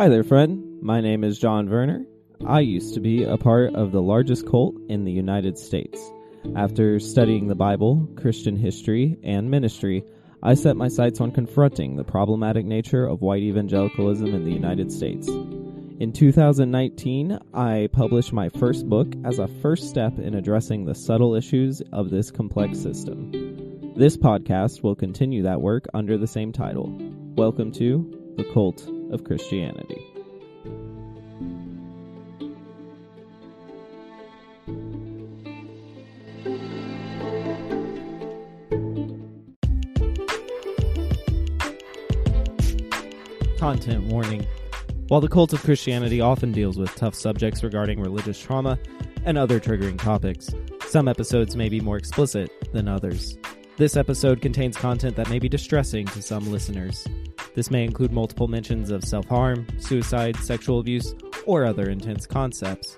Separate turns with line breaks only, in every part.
Hi there, friend. My name is John Werner. I used to be a part of the largest cult in the United States. After studying the Bible, Christian history, and ministry, I set my sights on confronting the problematic nature of white evangelicalism in the United States. In 2019, I published my first book as a first step in addressing the subtle issues of this complex system. This podcast will continue that work under the same title. Welcome to The Cult of Christianity. Content warning. While the cult of Christianity often deals with tough subjects regarding religious trauma and other triggering topics, some episodes may be more explicit than others. This episode contains content that may be distressing to some listeners. This may include multiple mentions of self-harm, suicide, sexual abuse, or other intense concepts.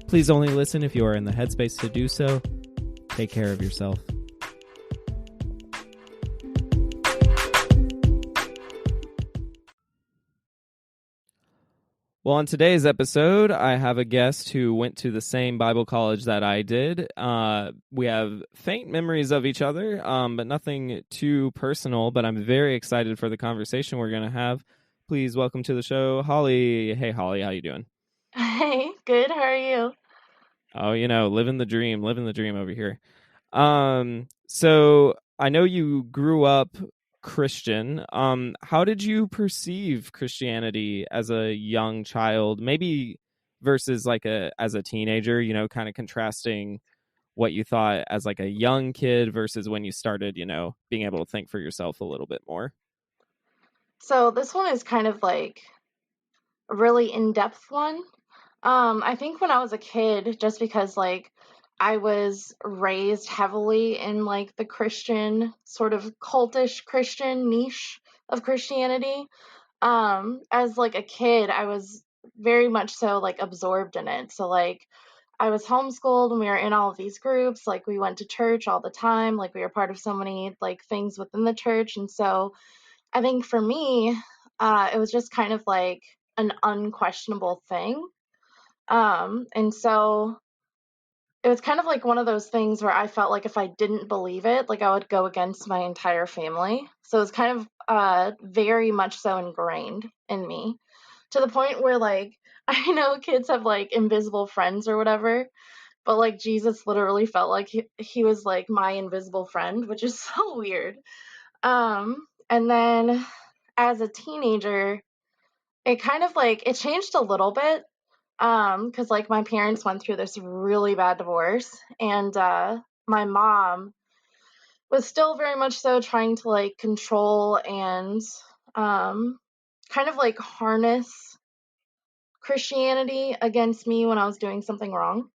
Please only listen if you are in the headspace to do so. Take care of yourself. Well, on today's episode, I have a guest who went to the same Bible college that I did. We have faint memories of each other, but nothing too personal, but I'm very excited for the conversation we're going to have. Please welcome to the show, Holly. Hey, Holly, how you doing?
Hey, good. How are you?
Oh, living the dream over here. So I know you grew up Christian. How did you perceive Christianity as a young child, maybe versus as a teenager, kind of contrasting what you thought as like a young kid versus when you started, being able to think for yourself a little bit more?
So this one is kind of like a really in-depth one. I think when I was a kid, just because I was raised heavily in like the Christian sort of cultish Christian niche of Christianity. As like a kid, I was very much so like absorbed in it. So like I was homeschooled and we were in all of these groups. Like we went to church all the time. Like we were part of so many like things within the church. And so I think for me, it was just kind of like an unquestionable thing. And so it was kind of like one of those things where I felt like if I didn't believe it, like I would go against my entire family. So it was kind of very much so ingrained in me to the point where like I know kids have like invisible friends or whatever, but like Jesus literally felt like he was like my invisible friend, which is so weird. And then as a teenager, it kind of like it changed a little bit. Because like my parents went through this really bad divorce, and my mom was still very much so trying to like control and kind of like harness Christianity against me when I was doing something wrong.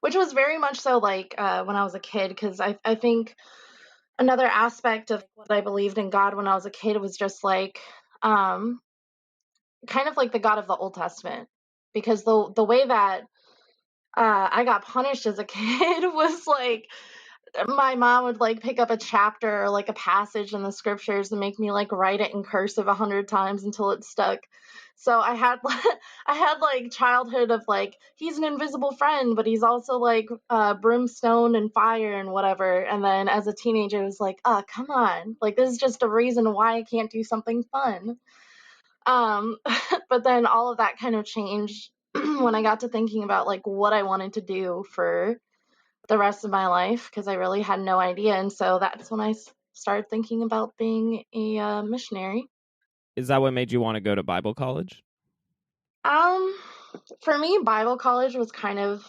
Which was very much so like when I was a kid, because I think another aspect of what I believed in God when I was a kid was just like kind of like the God of the Old Testament, because the way that I got punished as a kid was like my mom would like pick up a chapter or like a passage in the scriptures and make me like write it in cursive 100 times until it stuck. So I had I had like childhood of like he's an invisible friend, but he's also like brimstone and fire and whatever. And then as a teenager, it was like, oh come on, like this is just a reason why I can't do something fun. Um, but then all of that kind of changed when I got to thinking about like what I wanted to do for the rest of my life, because I really had no idea. And so that's when I started thinking about being a missionary.
Is that what made you want to go to Bible college?
Um, for me, Bible college was kind of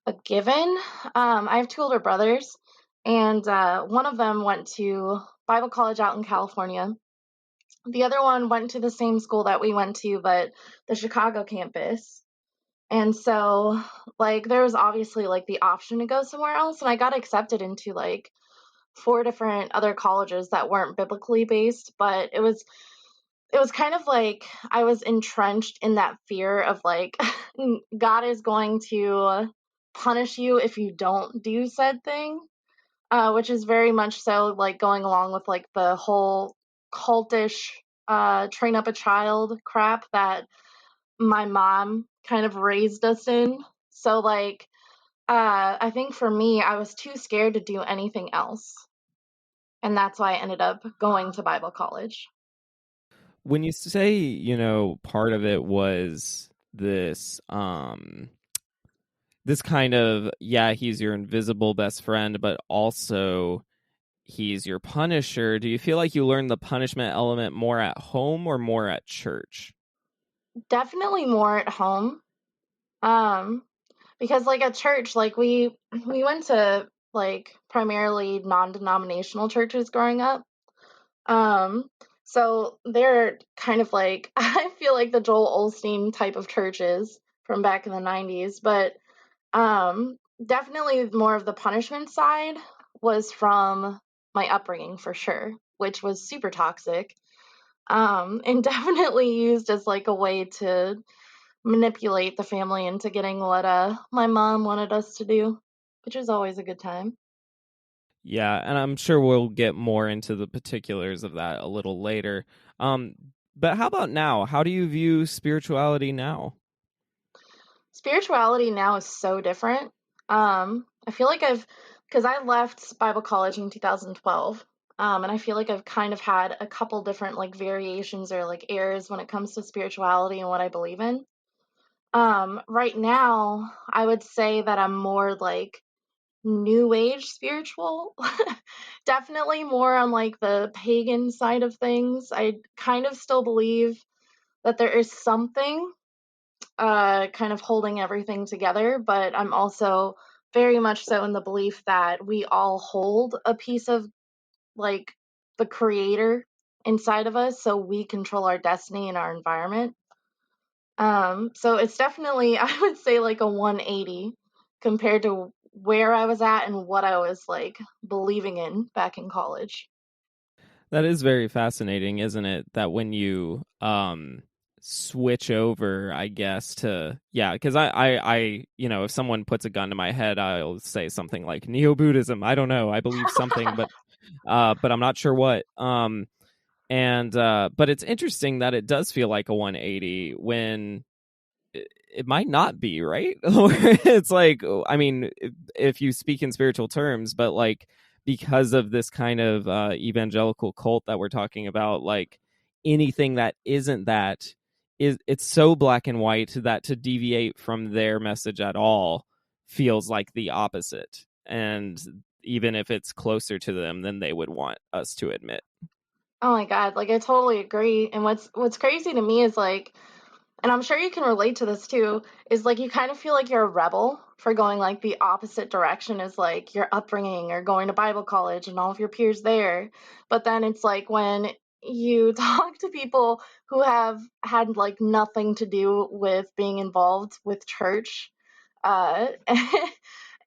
a given. I have two older brothers, and one of them went to Bible college out in California. The other one went to the same school that we went to, but the Chicago campus. And so, like, there was obviously like the option to go somewhere else, and I got accepted into like four different other colleges that weren't biblically based, but it was kind of like I was entrenched in that fear of like God is going to punish you if you don't do said thing, which is very much so like going along with like the whole cultish train up a child crap that my mom kind of raised us in. So like I think for me, I was too scared to do anything else. And that's why I ended up going to Bible college.
When you say, part of it was this kind of, yeah, he's your invisible best friend, but also he's your punisher. Do you feel like you learned the punishment element more at home or more at church?
Definitely more at home. Um, because like at church, like we went to like primarily non-denominational churches growing up. Um, so they're kind of like I feel like the Joel Osteen type of churches from back in the 90s, but definitely more of the punishment side was from my upbringing for sure, which was super toxic. And definitely used as like a way to manipulate the family into getting what my mom wanted us to do, which is always a good time.
Yeah, and I'm sure we'll get more into the particulars of that a little later. Um, but how about now? How do you view spirituality now?
Spirituality now is so different. I feel like because I left Bible college in 2012, and I feel like I've kind of had a couple different like variations or like errors when it comes to spirituality and what I believe in. Right now, I would say that I'm more like new age spiritual. Definitely more on like the pagan side of things. I kind of still believe that there is something kind of holding everything together, but I'm also very much so in the belief that we all hold a piece of like the creator inside of us, so we control our destiny and our environment. So it's definitely, I would say, like a 180 compared to where I was at and what I was like believing in back in college.
That is very fascinating, isn't it? That when you switch over, I guess, to, yeah, because if someone puts a gun to my head, I'll say something like neo-Buddhism. I don't know. I believe something, but I'm not sure what. And but it's interesting that it does feel like a 180 when it might not be, right? It's like, I mean, if you speak in spiritual terms, but like because of this kind of evangelical cult that we're talking about, like anything that isn't that is, it's so black and white that to deviate from their message at all feels like the opposite. And even if it's closer to them than they would want us to admit.
Oh my God, like I totally agree. And what's crazy to me is like, and I'm sure you can relate to this too, is like you kind of feel like you're a rebel for going like the opposite direction as like your upbringing or going to Bible college and all of your peers there. But then it's like when you talk to people who have had like nothing to do with being involved with church, uh,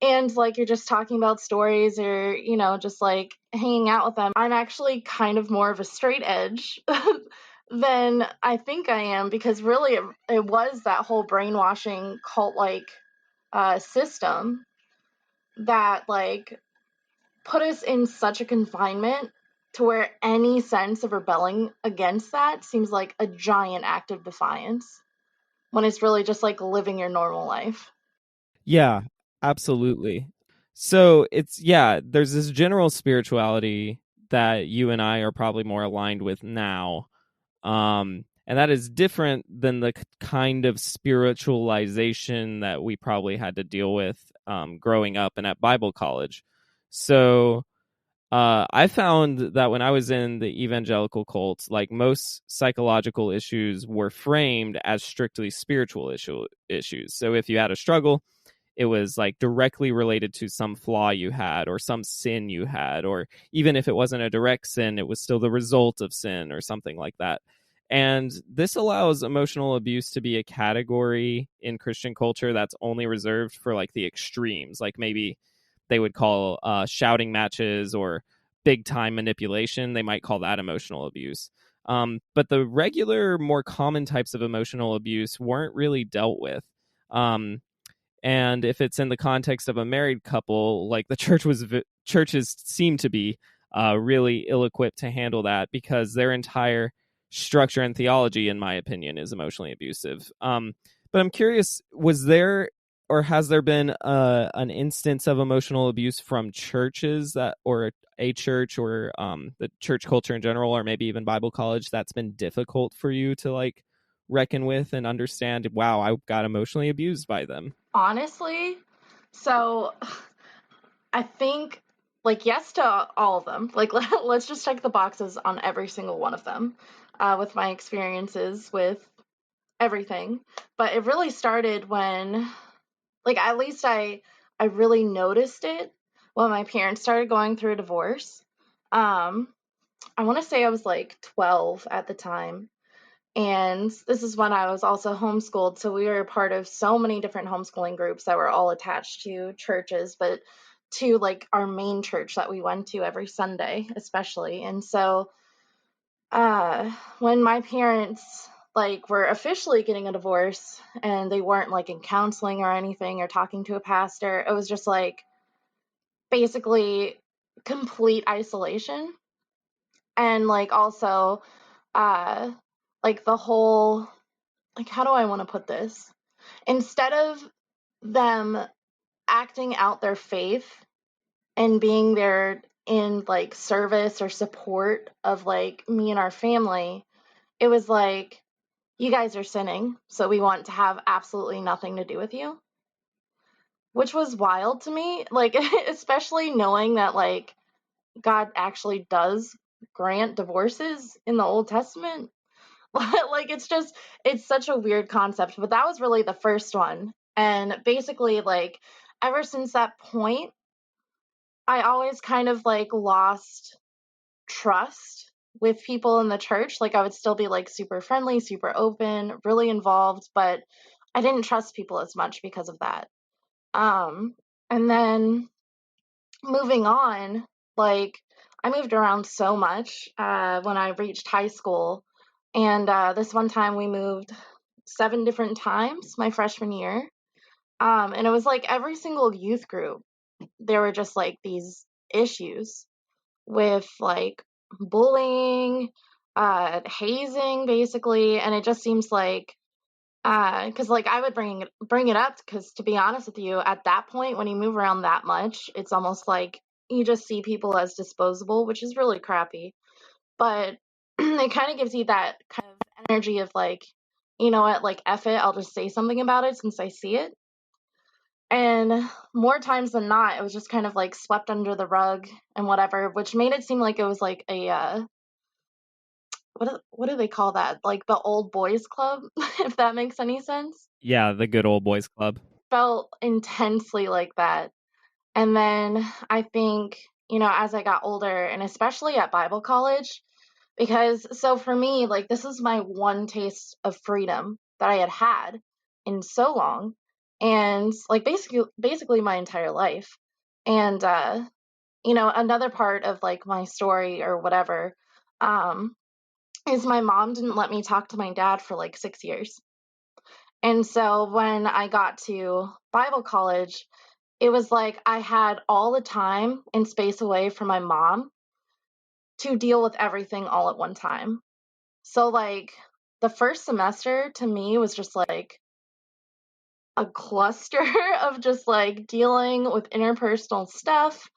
and like you're just talking about stories or, just like hanging out with them. I'm actually kind of more of a straight edge than I think I am because really it was that whole brainwashing cult like system that like put us in such a confinement to where any sense of rebelling against that seems like a giant act of defiance when it's really just like living your normal life.
Yeah, absolutely. So it's, yeah, there's this general spirituality that you and I are probably more aligned with now. And that is different than the kind of spiritualization that we probably had to deal with growing up and at Bible college. So I found that when I was in the evangelical cult, like most psychological issues were framed as strictly spiritual issues. So if you had a struggle, it was like directly related to some flaw you had or some sin you had, or even if it wasn't a direct sin, it was still the result of sin or something like that. And this allows emotional abuse to be a category in Christian culture that's only reserved for like the extremes, like maybe they would call shouting matches or big time manipulation. They might call that emotional abuse. But the regular, more common types of emotional abuse weren't really dealt with. Um, and if it's in the context of a married couple, like the churches seem to be really ill-equipped to handle that because their entire structure and theology, in my opinion, is emotionally abusive. But I'm curious, was there or has there been an instance of emotional abuse from churches that, or a church, or the church culture in general, or maybe even Bible college, that's been difficult for you to like reckon with and understand? Wow, I got emotionally abused by them.
Honestly, so I think like yes to all of them. Like let's just check the boxes on every single one of them with my experiences with everything. But it really started when like at least I really noticed it when my parents started going through a divorce. Um I want to say I was like 12 at the time. And this is when I was also homeschooled. So we were a part of so many different homeschooling groups that were all attached to churches, but to like our main church that we went to every Sunday, especially. And so when my parents like were officially getting a divorce and they weren't like in counseling or anything or talking to a pastor, it was just like basically complete isolation. And like also uh like the whole, like how do I want to put this? Instead of them acting out their faith and being there in like service or support of like me and our family, it was like, you guys are sinning, so we want to have absolutely nothing to do with you. Which was wild to me, like especially knowing that like God actually does grant divorces in the Old Testament. Like it's just, it's such a weird concept, but that was really the first one. And basically like ever since that point, I always kind of like lost trust with people in the church. Like I would still be like super friendly, super open, really involved, but I didn't trust people as much because of that. And then moving on, like I moved around so much when I reached high school. And this one time we moved 7 different times my freshman year. And it was like every single youth group, there were just like these issues with like bullying, hazing, basically. And it just seems like, because like I would bring it up because to be honest with you, at that point when you move around that much, it's almost like you just see people as disposable, which is really crappy. But it kind of gives you that kind of energy of like, you know what, like F it, I'll just say something about it since I see it. And more times than not, it was just kind of like swept under the rug and whatever, which made it seem like it was like a what do they call that? Like the old boys club, if that makes any sense.
Yeah, the good old boys club.
Felt intensely like that. And then I think, you know, as I got older and especially at Bible college, because so for me, like this is my one taste of freedom that I had had in so long and like basically my entire life. And you know, another part of like my story or whatever um is my mom didn't let me talk to my dad for like 6 years. And so when I got to Bible college, it was like I had all the time and space away from my mom to deal with everything all at one time. So like the first semester to me was just like a cluster of just like dealing with interpersonal stuff.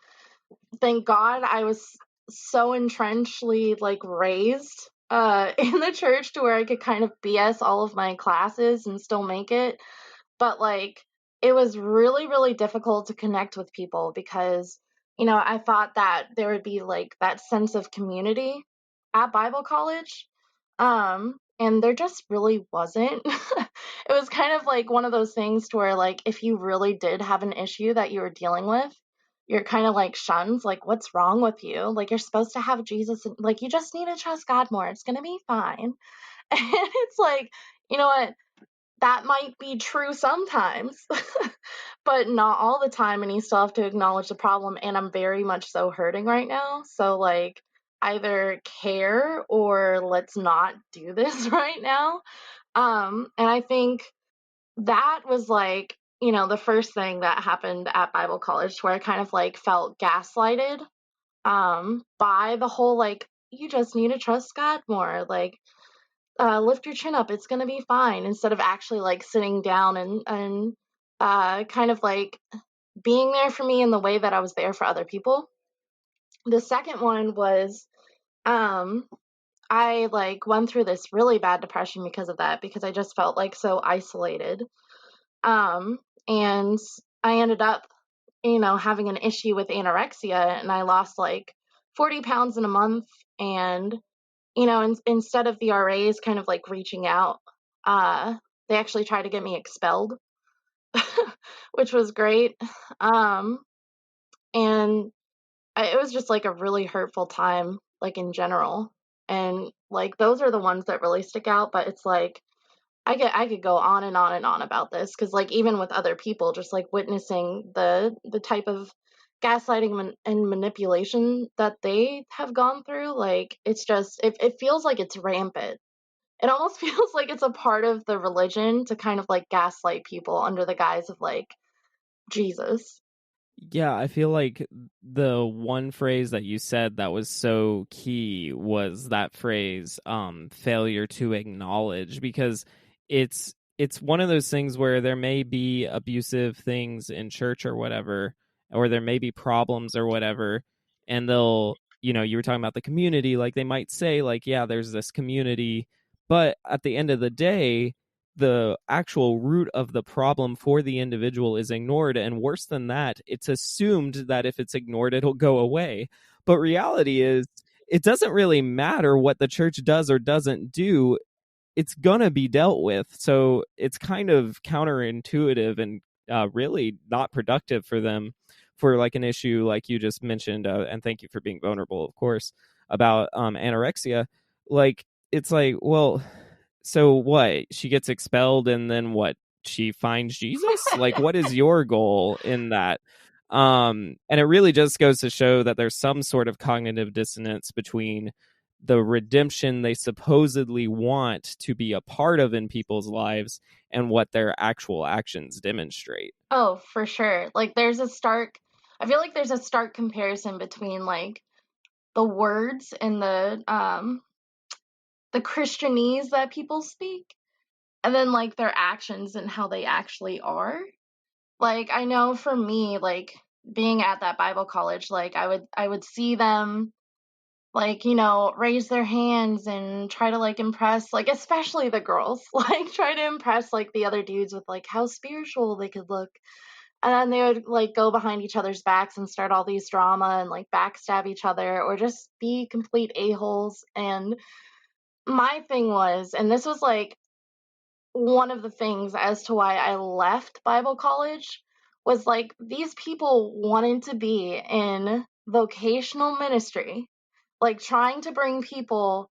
Thank God I was so entrenchedly like raised in the church to where I could kind of BS all of my classes and still make it. But like it was really really difficult to connect with people because you know I thought that there would be like that sense of community at Bible college, and there just really wasn't. It was kind of like one of those things to where like if you really did have an issue that you were dealing with, you're kind of like shunned, like what's wrong with you, like you're supposed to have Jesus and like you just need to trust God more, it's gonna be fine. And it's like, you know what, that might be true sometimes, but not all the time. And you still have to acknowledge the problem. And I'm very much so hurting right now. So, like, either care or let's not do this right now. And I think that was like, you know, the first thing that happened at Bible college where I kind of like felt gaslighted by the whole like, you just need to trust God more. Like, lift your chin up, it's gonna be fine, instead of actually like sitting down and kind of like being there for me in the way that I was there for other people. The second one was um I like went through this really bad depression because of that, because I just felt like so isolated. Um and I ended up, having an issue with anorexia, and I lost like 40 pounds in a month. And, instead of the RAs kind of like reaching out, uh, they actually tried to get me expelled, which was great. Um, and it was just like a really hurtful time, like in general. And like those are the ones that really stick out. But it's like I could go on and on and on about this, because like even with other people, just like witnessing the type of gaslighting and manipulation that they have gone through, like it's just it feels like it's rampant. It almost feels like it's a part of the religion to kind of like gaslight people under the guise of like Jesus.
Yeah, I feel like the one phrase that you said that was so key was that phrase, failure to acknowledge, because it's one of those things where there may be abusive things in church or whatever, or there may be problems or whatever, and they'll, you were talking about the community, like they might say like, yeah, there's this community, but at the end of the day, the actual root of the problem for the individual is ignored, and worse than that, it's assumed that if it's ignored it'll go away. But reality is, it doesn't really matter what the church does or doesn't do, it's gonna be dealt with. So it's kind of counterintuitive and really not productive for them, for like an issue like you just mentioned, and thank you for being vulnerable, of course, about anorexia. Like, it's like, well, so what? She gets expelled and then what? She finds Jesus? Like, what is your goal in that? And it really just goes to show that there's some sort of cognitive dissonance between the redemption they supposedly want to be a part of in people's lives and what their actual actions demonstrate.
Oh, for sure. Like I feel like there's a stark comparison between like the words and the Christianese that people speak, and then like their actions and how they actually are. Like I know for me, like being at that Bible college, like I would see them like, raise their hands and try to like impress, like especially the girls, like try to impress like the other dudes with like how spiritual they could look. And then they would like go behind each other's backs and start all these drama and like backstab each other or just be complete a-holes. And my thing was, and this was like one of the things as to why I left Bible college, was like these people wanted to be in vocational ministry, like trying to bring people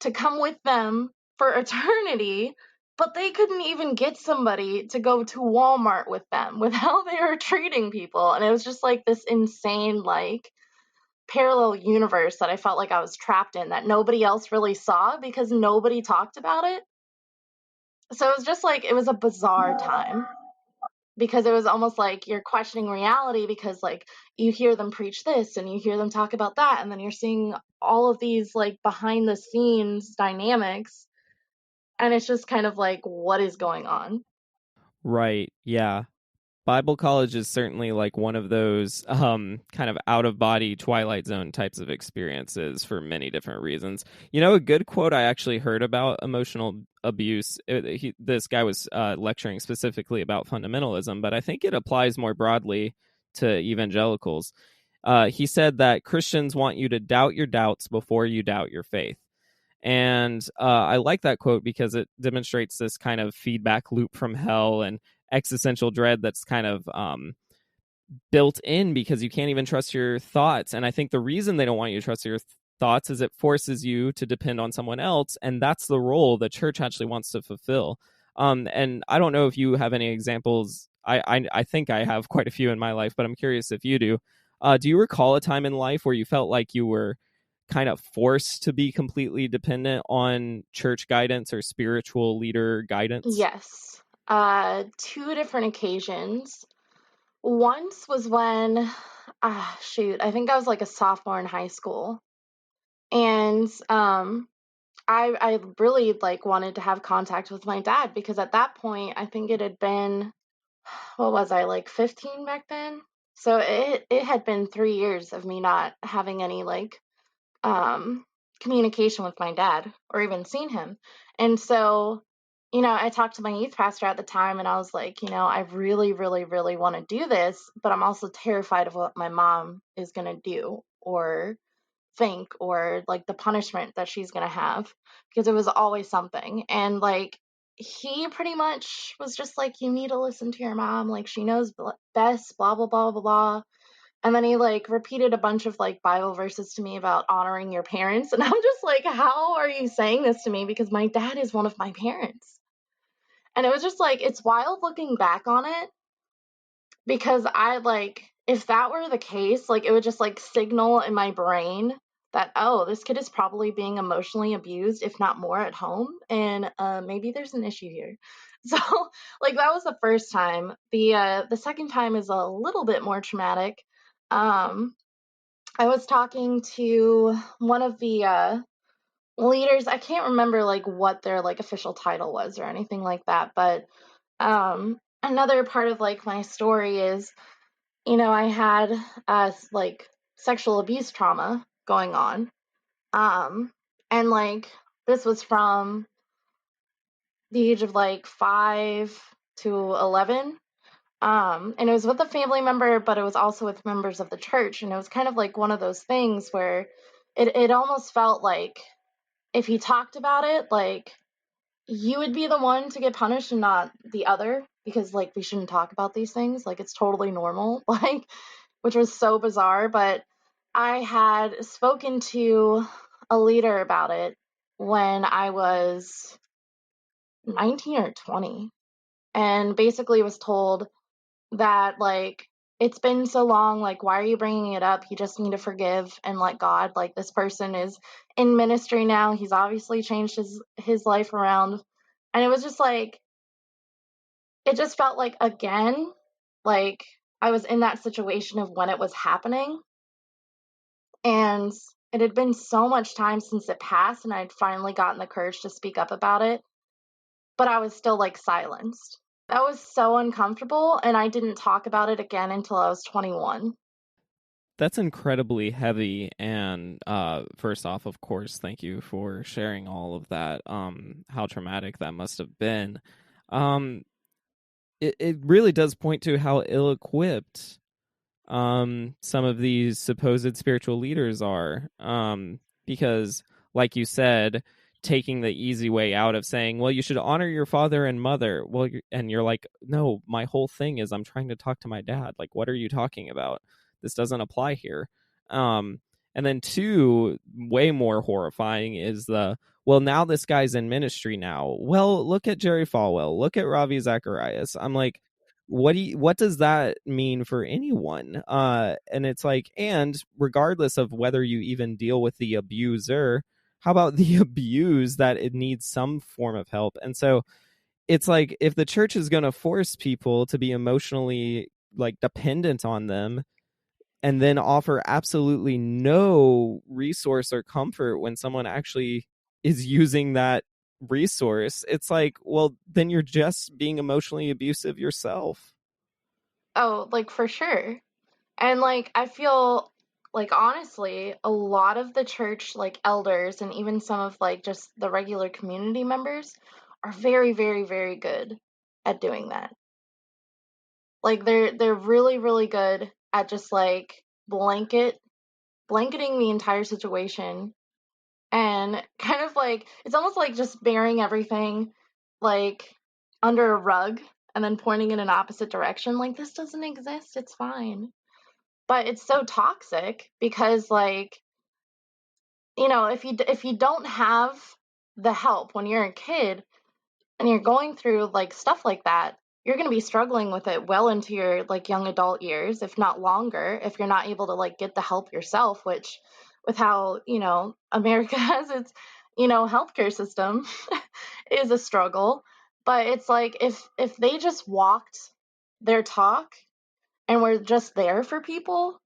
to come with them for eternity, but they couldn't even get somebody to go to Walmart with them with how they were treating people. And it was just like this insane, like, parallel universe that I felt like I was trapped in, that nobody else really saw because nobody talked about it. So it was just like, it was a bizarre time, because it was almost like you're questioning reality, because like you hear them preach this and you hear them talk about that, and then you're seeing all of these like behind the scenes dynamics, and it's just kind of like, what is going on?
Right. Yeah. Bible college is certainly like one of those kind of out of body Twilight Zone types of experiences for many different reasons. A good quote I actually heard about emotional abuse. This guy was lecturing specifically about fundamentalism, but I think it applies more broadly to evangelicals. He said that Christians want you to doubt your doubts before you doubt your faith. And I like that quote because it demonstrates this kind of feedback loop from hell and existential dread that's kind of built in, because you can't even trust your thoughts. And I think the reason they don't want you to trust your thoughts is it forces you to depend on someone else. And that's the role the church actually wants to fulfill. And I don't know if you have any examples. I think I have quite a few in my life, but I'm curious if you do. Do you recall a time in life where you felt like you were kind of forced to be completely dependent on church guidance or spiritual leader guidance?
Yes. Two different occasions. Once was when, shoot, I think I was like a sophomore in high school. And I really like wanted to have contact with my dad because at that point I think it had been, what was I, like 15 back then? So it had been 3 years of me not having any like um communication with my dad or even seen him. And so, I talked to my youth pastor at the time and I was like, I really, really, really want to do this, but I'm also terrified of what my mom is going to do or think, or like the punishment that she's going to have, because it was always something. And like, he pretty much was just like, you need to listen to your mom, like she knows best, blah blah blah blah blah. And then he like repeated a bunch of like Bible verses to me about honoring your parents. And I'm just like, how are you saying this to me? Because my dad is one of my parents. And it was just like, it's wild looking back on it, because I like, if that were the case, like it would just like signal in my brain that, oh, this kid is probably being emotionally abused, if not more, at home, and maybe there's an issue here. So like that was the first time. The second time is a little bit more traumatic. um I was talking to one of the leaders. I can't remember like what their like official title was or anything like that, but another part of like my story is, I had like sexual abuse trauma going on. And like this was from the age of like 5 to 11. And it was with a family member, but it was also with members of the church. And it was kind of like one of those things where it almost felt like if he talked about it, like you would be the one to get punished and not the other, because like we shouldn't talk about these things. Like it's totally normal. Like, which was so bizarre. But I had spoken to a leader about it when I was 19 or 20, and basically was told that, like, it's been so long, like, why are you bringing it up? You just need to forgive and let God. Like, this person is in ministry now. He's obviously changed his life around. And it was just like, it just felt like, again, like I was in that situation of when it was happening. And it had been so much time since it passed, and I'd finally gotten the courage to speak up about it, but I was still like silenced. That was so uncomfortable, and I didn't talk about it again until I was 21.
That's incredibly heavy. And first off, of course, thank you for sharing all of that. How traumatic that must have been. Um, it really does point to how ill-equipped some of these supposed spiritual leaders are, because like you said, taking the easy way out of saying, well, you should honor your father and mother, well, and you're like, no, my whole thing is I'm trying to talk to my dad. Like, what are you talking about? This doesn't apply here. And then two, way more horrifying is the, well, now this guy's in ministry now. Well, look at Jerry Falwell, look at Ravi Zacharias. I'm like, what does that mean for anyone? And it's like, and regardless of whether you even deal with the abuser, how about the abuse, that it needs some form of help? And so it's like, if the church is going to force people to be emotionally like dependent on them, and then offer absolutely no resource or comfort when someone actually is using that resource, it's like, well, then you're just being emotionally abusive yourself.
Oh, like for sure. And like I feel like honestly, a lot of the church like elders and even some of like just the regular community members are very, very, very good at doing that. Like they're really, really good at just like blanketing the entire situation, and kind of like it's almost like just burying everything like under a rug and then pointing in an opposite direction, like this doesn't exist, it's fine. But it's so toxic because like, if you don't have the help when you're a kid and you're going through like stuff like that, you're going to be struggling with it well into your like young adult years, if not longer, if you're not able to like get the help yourself, which with how, America has its, healthcare system is a struggle. But it's like if they just walked their talk and were just there for people,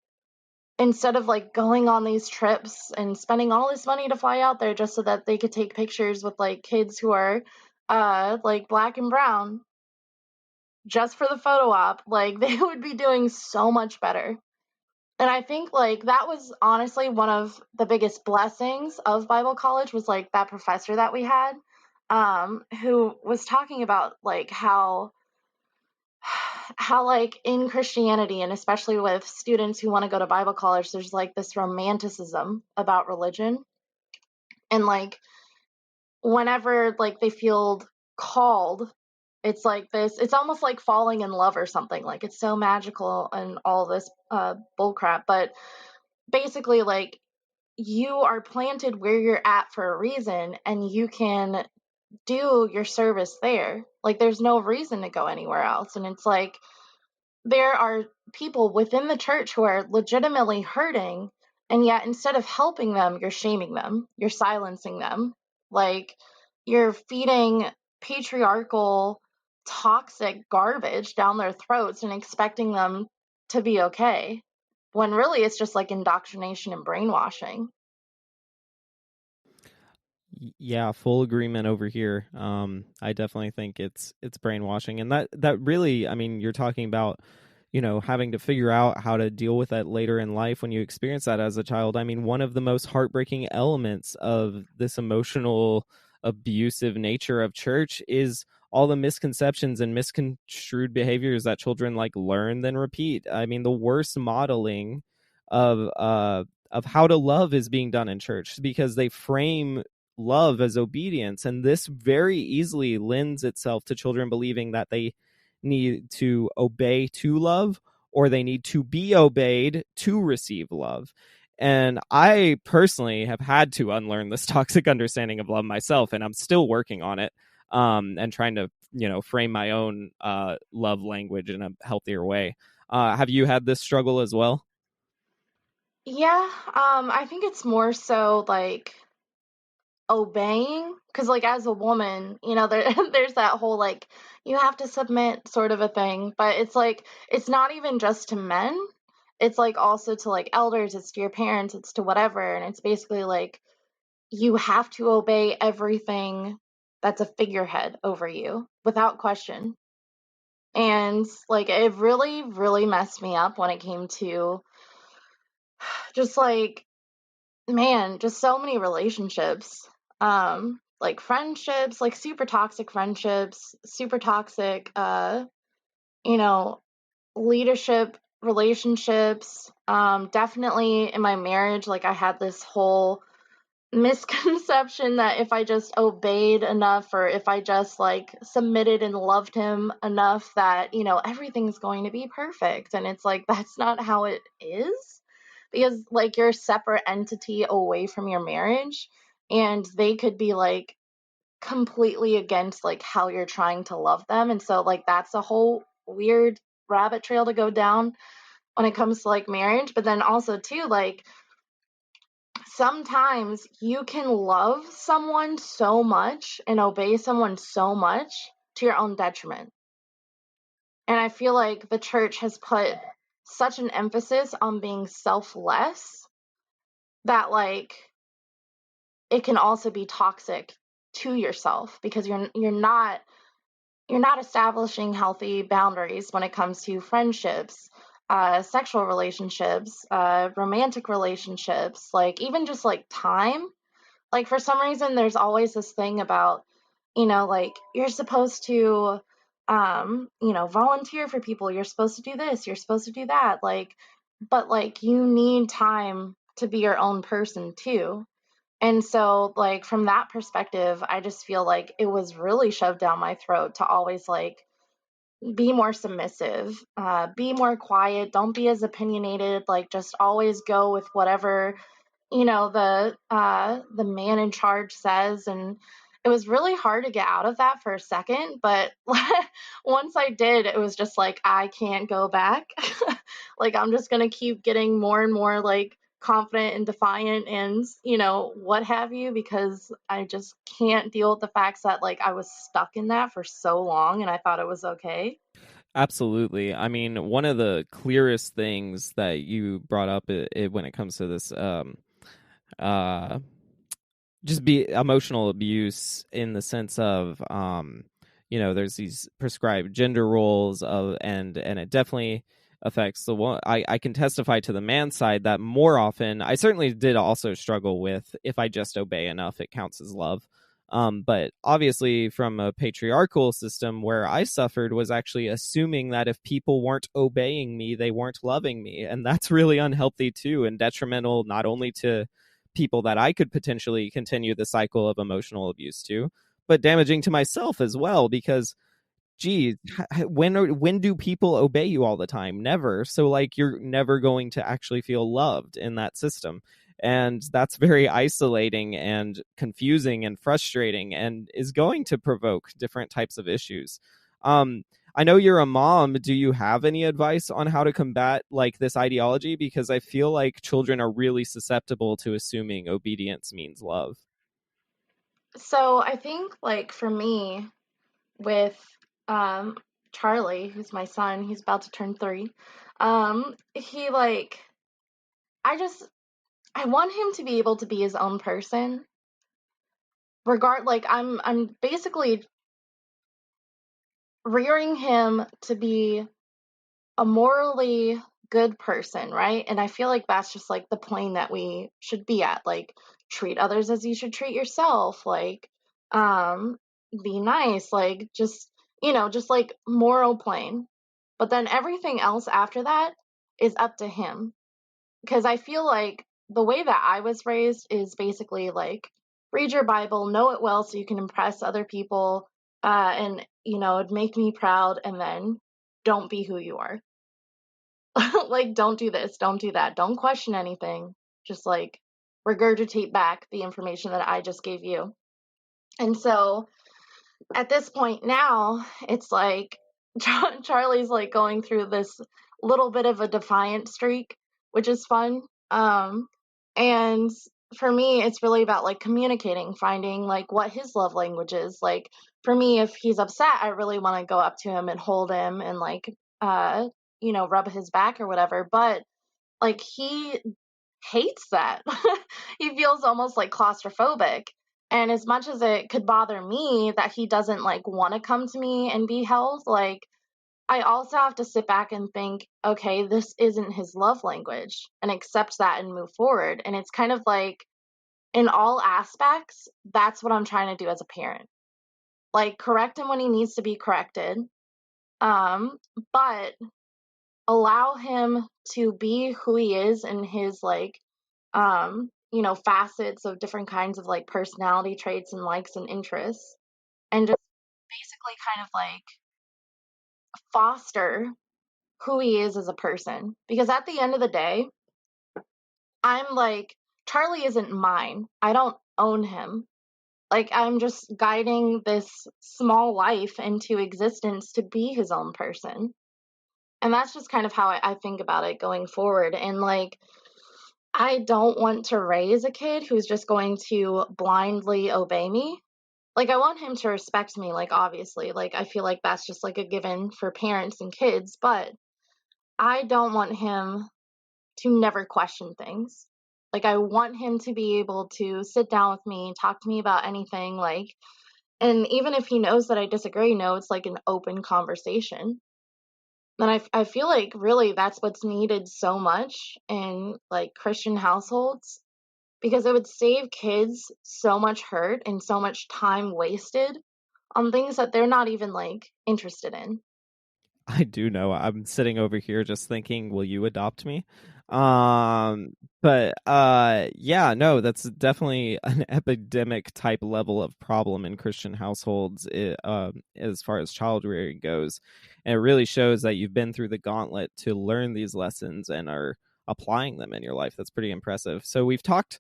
instead of like going on these trips and spending all this money to fly out there just so that they could take pictures with like kids who are like black and brown just for the photo op, like they would be doing so much better. And I think like that was honestly one of the biggest blessings of Bible college was like that professor that we had, who was talking about like how like in Christianity and especially with students who want to go to Bible college, there's like this romanticism about religion. And like whenever like they feel called, it's like this, it's almost like falling in love or something. Like it's so magical and all this bull crap. But basically like you are planted where you're at for a reason and you can do your service there. Like there's no reason to go anywhere else. And it's like there are people within the church who are legitimately hurting, and yet instead of helping them, you're shaming them, you're silencing them. Like you're feeding patriarchal toxic garbage down their throats and expecting them to be okay, when really it's just like indoctrination and brainwashing.
Yeah, full agreement over here. I definitely think it's brainwashing, and that really, I mean, you're talking about, having to figure out how to deal with that later in life when you experience that as a child. I mean, one of the most heartbreaking elements of this emotional, abusive nature of church is all the misconceptions and misconstrued behaviors that children like learn then repeat. I mean, the worst modeling of how to love is being done in church because they frame love as obedience, and this very easily lends itself to children believing that they need to obey to love, or they need to be obeyed to receive love. And I personally have had to unlearn this toxic understanding of love myself, and I'm still working on it, and trying to frame my own love language in a healthier way. Have you had this struggle as well?
Yeah, I think it's more so like obeying, because like as a woman, there there's that whole like you have to submit sort of a thing, but it's like it's not even just to men, it's like also to like elders, it's to your parents, it's to whatever, and it's basically like you have to obey everything that's a figurehead over you without question. And like it really really messed me up when it came to just like, man, just so many relationships. Like friendships, like super toxic friendships, super toxic you know, leadership relationships. Definitely in my marriage, like I had this whole misconception that if I just obeyed enough or if I just like submitted and loved him enough that, everything's going to be perfect. And it's like that's not how it is, because like you're a separate entity away from your marriage and they could be like completely against like how you're trying to love them. And so like that's a whole weird rabbit trail to go down when it comes to like marriage. But then also too, like sometimes you can love someone so much and obey someone so much to your own detriment. And I feel like the church has put such an emphasis on being selfless that like it can also be toxic to yourself, because you're not establishing healthy boundaries when it comes to friendships, sexual relationships, romantic relationships, like even just like time. Like for some reason there's always this thing about, like you're supposed to volunteer for people, you're supposed to do this, you're supposed to do that, like, but like you need time to be your own person too. And so like from that perspective, I just feel like it was really shoved down my throat to always like be more submissive, be more quiet, don't be as opinionated, like just always go with whatever the man in charge says. And it was really hard to get out of that for a second, but once I did, it was just like I can't go back. Like I'm just going to keep getting more and more like confident and defiant and what have you, because I just can't deal with the facts that like I was stuck in that for so long and I thought it was okay.
Absolutely. I mean, one of the clearest things that you brought up when it comes to this uh just be emotional abuse in the sense of there's these prescribed gender roles of and it definitely affects the one. I can testify to the man side that more often I certainly did also struggle with if I just obey enough it counts as love. But obviously from a patriarchal system where I suffered was actually assuming that if people weren't obeying me they weren't loving me, and that's really unhealthy too and detrimental not only to people that I could potentially continue the cycle of emotional abuse to, but damaging to myself as well. Because, geez, when do people obey you all the time? Never. So like you're never going to actually feel loved in that system. And that's very isolating and confusing and frustrating and is going to provoke different types of issues. Um, I know you're a mom. Do you have any advice on how to combat like this ideology? Because I feel like children are really susceptible to assuming obedience means love.
So I think like for me with um Charlie, who's my son, he's about to turn 3. He like I want him to be able to be his own person. Like I'm basically rearing him to be a morally good person, right? And I feel like that's just like the plane that we should be at. Like treat others as you should treat yourself. Like um be nice, like just like moral plane. But then everything else after that is up to him. Because I feel like the way that I was raised is basically like read your Bible, know it well so you can impress other people, and it'd make me proud, and then don't be who you are. Like, don't do this, don't do that, don't question anything. Just like regurgitate back the information that I just gave you. And so at this point now, it's like Charlie's like going through this little bit of a defiant streak, which is fun. And for me, it's really about like communicating, finding like what his love language is. Like for me, if he's upset, I really want to go up to him and hold him and like, rub his back or whatever. But like he hates that. He feels almost like claustrophobic. And as much as it could bother me that he doesn't like want to come to me and be held, like I also have to sit back and think, okay, this isn't his love language and accept that and move forward. And it's kind of like in all aspects, that's what I'm trying to do as a parent. Like correct him when he needs to be corrected. Um, but allow him to be who he is in his like facets of different kinds of like personality traits and likes and interests, and just basically kind of like foster who he is as a person. Because at the end of the day, I'm like, Charlie isn't mine. I don't own him. Like, I'm just guiding this small life into existence to be his own person. And that's just kind of how I think about it going forward. And like, I don't want to raise a kid who's just going to blindly obey me. Like I want him to respect me, like obviously. Like I feel like that's just like a given for parents and kids, but I don't want him to never question things. Like I want him to be able to sit down with me, talk to me about anything, like, and even if he knows that I disagree, it's like an open conversation. And I feel like really that's what's needed so much in like Christian households, because it would save kids so much hurt and so much time wasted on things that they're not even like interested in.
I do know. I'm sitting over here just thinking, will you adopt me? Um, but yeah, no, that's definitely an epidemic type level of problem in Christian households as far as child rearing goes. And it really shows that you've been through the gauntlet to learn these lessons and are applying them in your life. That's pretty impressive. So we've talked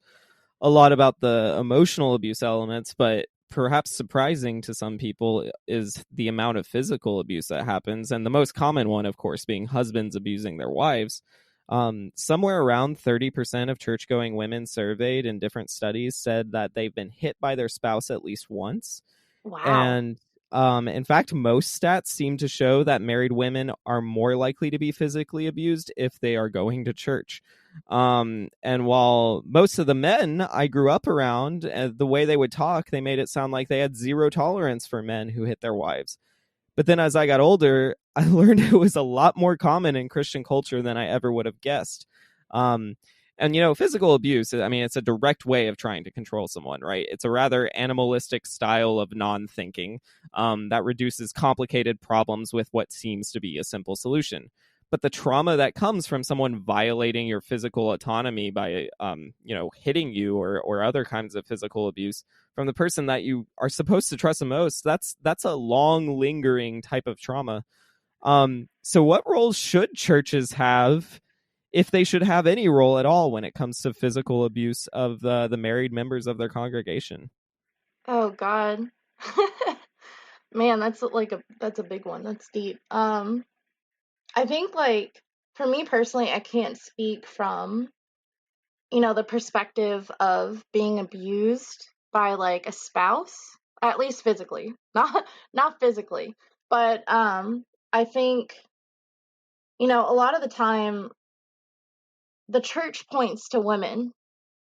a lot about the emotional abuse elements, but perhaps surprising to some people is the amount of physical abuse that happens. And the most common one, of course, being husbands abusing their wives. Somewhere around 30% of church going women surveyed in different studies said that they've been hit by their spouse at least once.
Wow.
And In fact, most stats seem to show that married women are more likely to be physically abused if they are going to church. And while most of the men I grew up around, the way they would talk, they made it sound like they had zero tolerance for men who hit their wives. But then as I got older, I learned it was a lot more common in Christian culture than I ever would have guessed. Um, and, physical abuse, I mean, it's a direct way of trying to control someone, right? It's a rather animalistic style of non thinking that reduces complicated problems with what seems to be a simple solution. But the trauma that comes from someone violating your physical autonomy by, hitting you or other kinds of physical abuse from the person that you are supposed to trust the most, that's a long lingering type of trauma. So what roles should churches have, if they should have any role at all, when it comes to physical abuse of the married members of their congregation?
Oh God. Man, that's a big one. That's deep. I think like for me personally, I can't speak from, the perspective of being abused by like a spouse, at least physically. Not physically. But I think, a lot of the time the church points to women,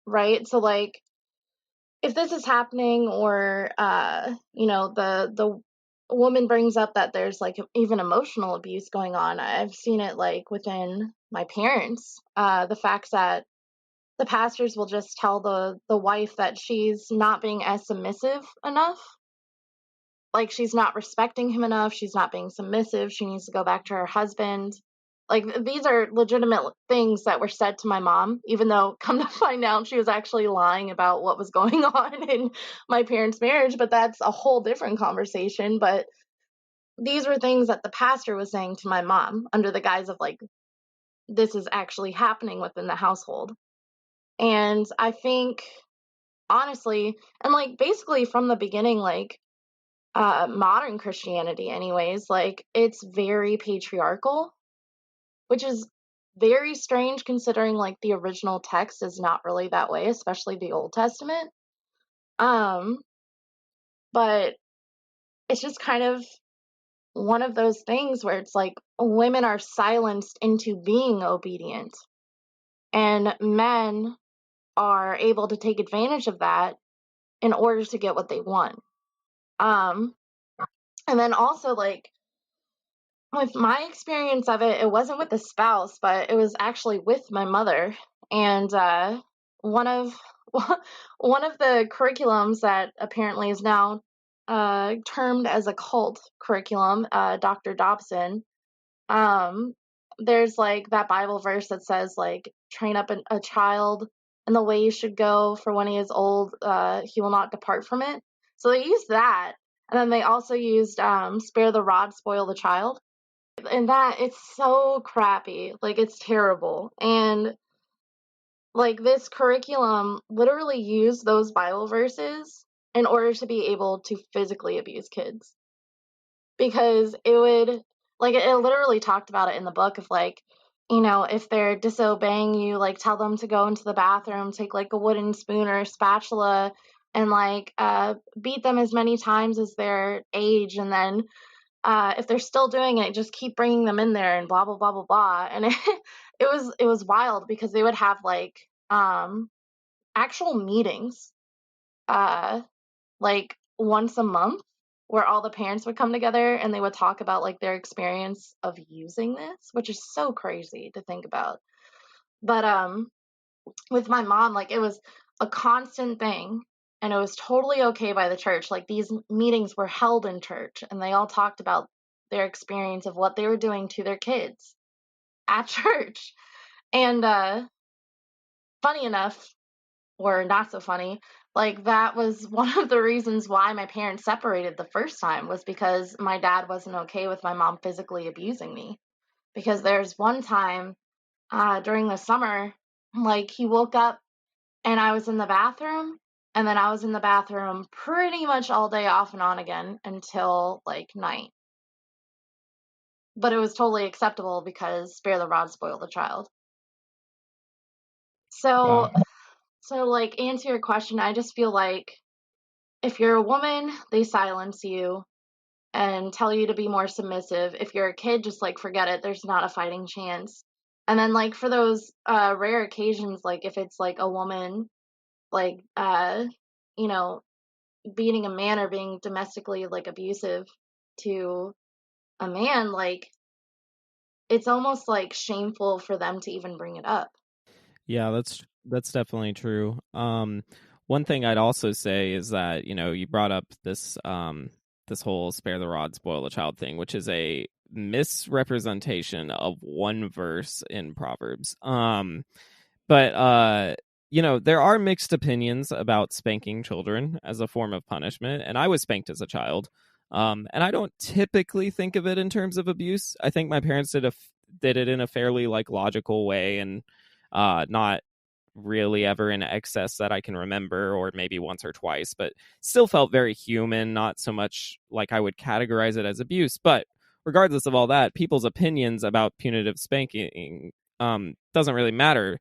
right? So like if this is happening or the woman brings up that there's like even emotional abuse going on, I've seen it like within my parents, the fact that the pastors will just tell the wife that she's not being as submissive enough, like she's not respecting him enough, she's not being submissive, she needs to go back to her husband. Like these are legitimate things that were said to my mom, even though come to find out she was actually lying about what was going on in my parents' marriage, but that's a whole different conversation. But these were things that the pastor was saying to my mom under the guise of like this is actually happening within the household. And I think honestly, and like basically from the beginning, like modern Christianity anyways, like it's very patriarchal, which is very strange considering like the original text is not really that way, especially the Old Testament. Um, but it's just kind of one of those things where it's like women are silenced into being obedient and men are able to take advantage of that in order to get what they want. Um, and then also like with my experience of it, it wasn't with a spouse, but it was actually with my mother. And one of one of the curriculums that apparently is now termed as a cult curriculum, Dr. Dobson. Um, there's like that Bible verse that says like train up a child in the way you should go, for when he is old, he will not depart from it. So they used that, and then they also used spare the rod, spoil the child, and that it's so crappy, like it's terrible. And like this curriculum literally used those Bible verses in order to be able to physically abuse kids, because it would, like, it literally talked about it in the book of like, if they're disobeying you, like tell them to go into the bathroom, take like a wooden spoon or a spatula and like beat them as many times as their age, and then if they're still doing it, just keep bringing them in there and blah blah blah blah blah. And it was wild because they would have like actual meetings, uh, like once a month, where all the parents would come together and they would talk about like their experience of using this, which is so crazy to think about. But with my mom, like it was a constant thing, and it was totally okay by the church. Like these meetings were held in church and they all talked about their experience of what they were doing to their kids at church. And funny enough, or not so funny, like that was one of the reasons why my parents separated the first time, was because my dad wasn't okay with my mom physically abusing me. Because there's one time during the summer, like he woke up and I was in the bathroom, and then I was in the bathroom pretty much all day off and on again until like night. But it was totally acceptable because spare the rod, spoil the child. So,
Wow.
so like answer your question, I just feel like if you're a woman, they silence you. and tell you to be more submissive. If you're a kid, just like forget it. There's not a fighting chance. And then like for those rare occasions, like if it's like a woman, like you know, beating a man or being domestically like abusive to a man, like it's almost like shameful for them to even bring it up.
Yeah, that's definitely true. One thing I'd also say is that, you brought up this whole spare the rod, spoil the child thing, which is a misrepresentation of one verse in Proverbs. But there are mixed opinions about spanking children as a form of punishment, and I was spanked as a child. And I don't typically think of it in terms of abuse. I think my parents did it in a fairly like logical way, and not really ever in excess that I can remember, or maybe once or twice, but still felt very human, not so much like I would categorize it as abuse. But regardless of all that, people's opinions about punitive spanking doesn't really matter.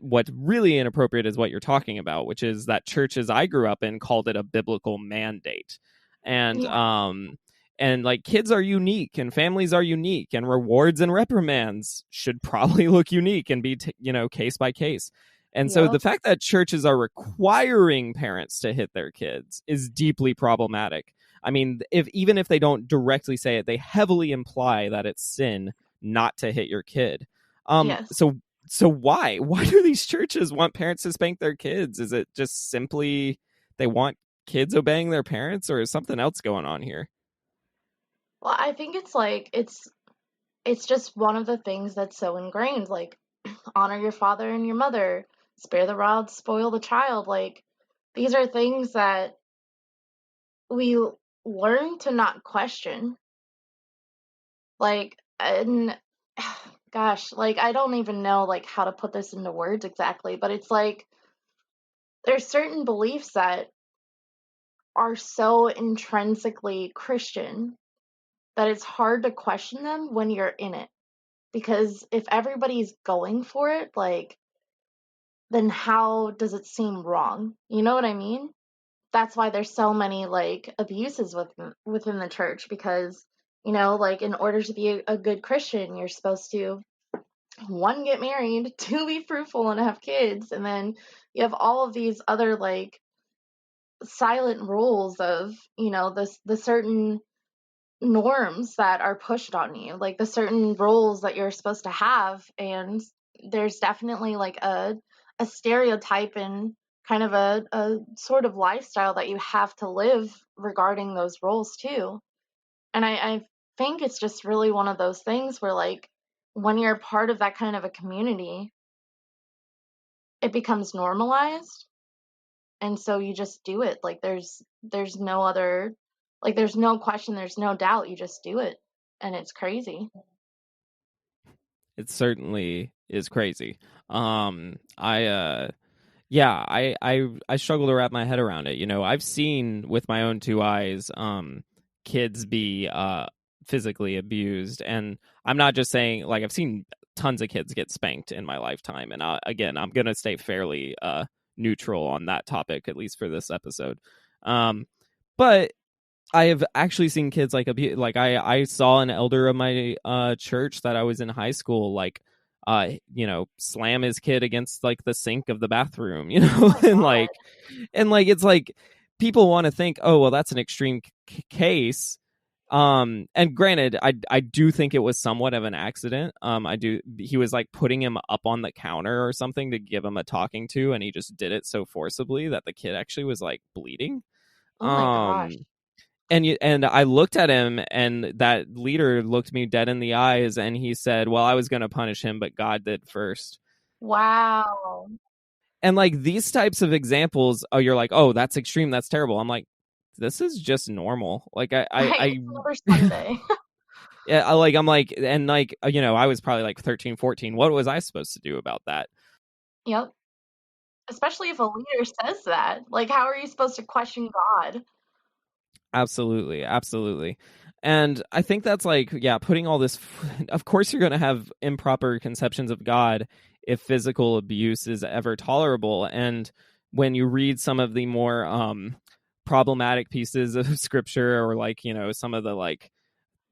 What's really inappropriate is what you're talking about, which is that churches I grew up in called it a biblical mandate. And
Yeah.
like kids are unique and families are unique, and rewards and reprimands should probably look unique and be case by case. And so the
Yep.
fact that churches are requiring parents to hit their kids is deeply problematic. I mean, even if they don't directly say it, they heavily imply that it's sin not to hit your kid.
Yes.
So why do these churches want parents to spank their kids? Is it just simply they want kids obeying their parents, or is something else going on here?
Well, I think it's like it's just one of the things that's so ingrained, like honor your father and your mother, spare the rod, spoil the child. Like these are things that we learn to not question. Like and gosh, like I don't even know like how to put this into words exactly, but it's like there's certain beliefs that are so intrinsically Christian that it's hard to question them when you're in it. Because if everybody's going for it, like, then how does it seem wrong? You know what I mean? That's why there's so many like abuses within the church because like in order to be a good Christian, you're supposed to one get married, two be fruitful and have kids, and then you have all of these other like silent rules of the certain norms that are pushed on you, like the certain roles that you're supposed to have. And there's definitely like a stereotype and kind of a sort of lifestyle that you have to live regarding those roles too. And I think it's just really one of those things where like when you're part of that kind of a community, it becomes normalized, and so you just do it. Like there's no other, like there's no question, there's no doubt, you just do it, and it's crazy.
It certainly is crazy. I Yeah, I struggle to wrap my head around it. I've seen with my own two eyes kids be physically abused, and I'm not just saying, like, I've seen tons of kids get spanked in my lifetime, and again, I'm going to stay fairly neutral on that topic, at least for this episode. But I have actually seen kids like abuse. Like I saw an elder of my church that I was in high school, like slam his kid against like the sink of the bathroom,
Oh my
and
god.
it's like people want to think, oh well, that's an extreme case. And granted, I do think it was somewhat of an accident. I do. He was like putting him up on the counter or something to give him a talking to, and he just did it so forcibly that the kid actually was like bleeding.
Oh my gosh.
Um, and I looked at him, and that leader looked me dead in the eyes, and he said, well, I was going to punish him, but God did first.
Wow.
And like these types of examples, oh, you're like, oh, that's extreme, that's terrible. I'm like, this is just normal. Like
Right, it's another Sunday.
yeah, I'm like, and like, I was probably like 13, 14. What was I supposed to do about that?
Yep. Especially if a leader says that, like how are you supposed to question God?
Absolutely, absolutely. And I think that's like, yeah, putting all this, of course, you're going to have improper conceptions of God if physical abuse is ever tolerable. And when you read some of the more problematic pieces of scripture, or like, some of the like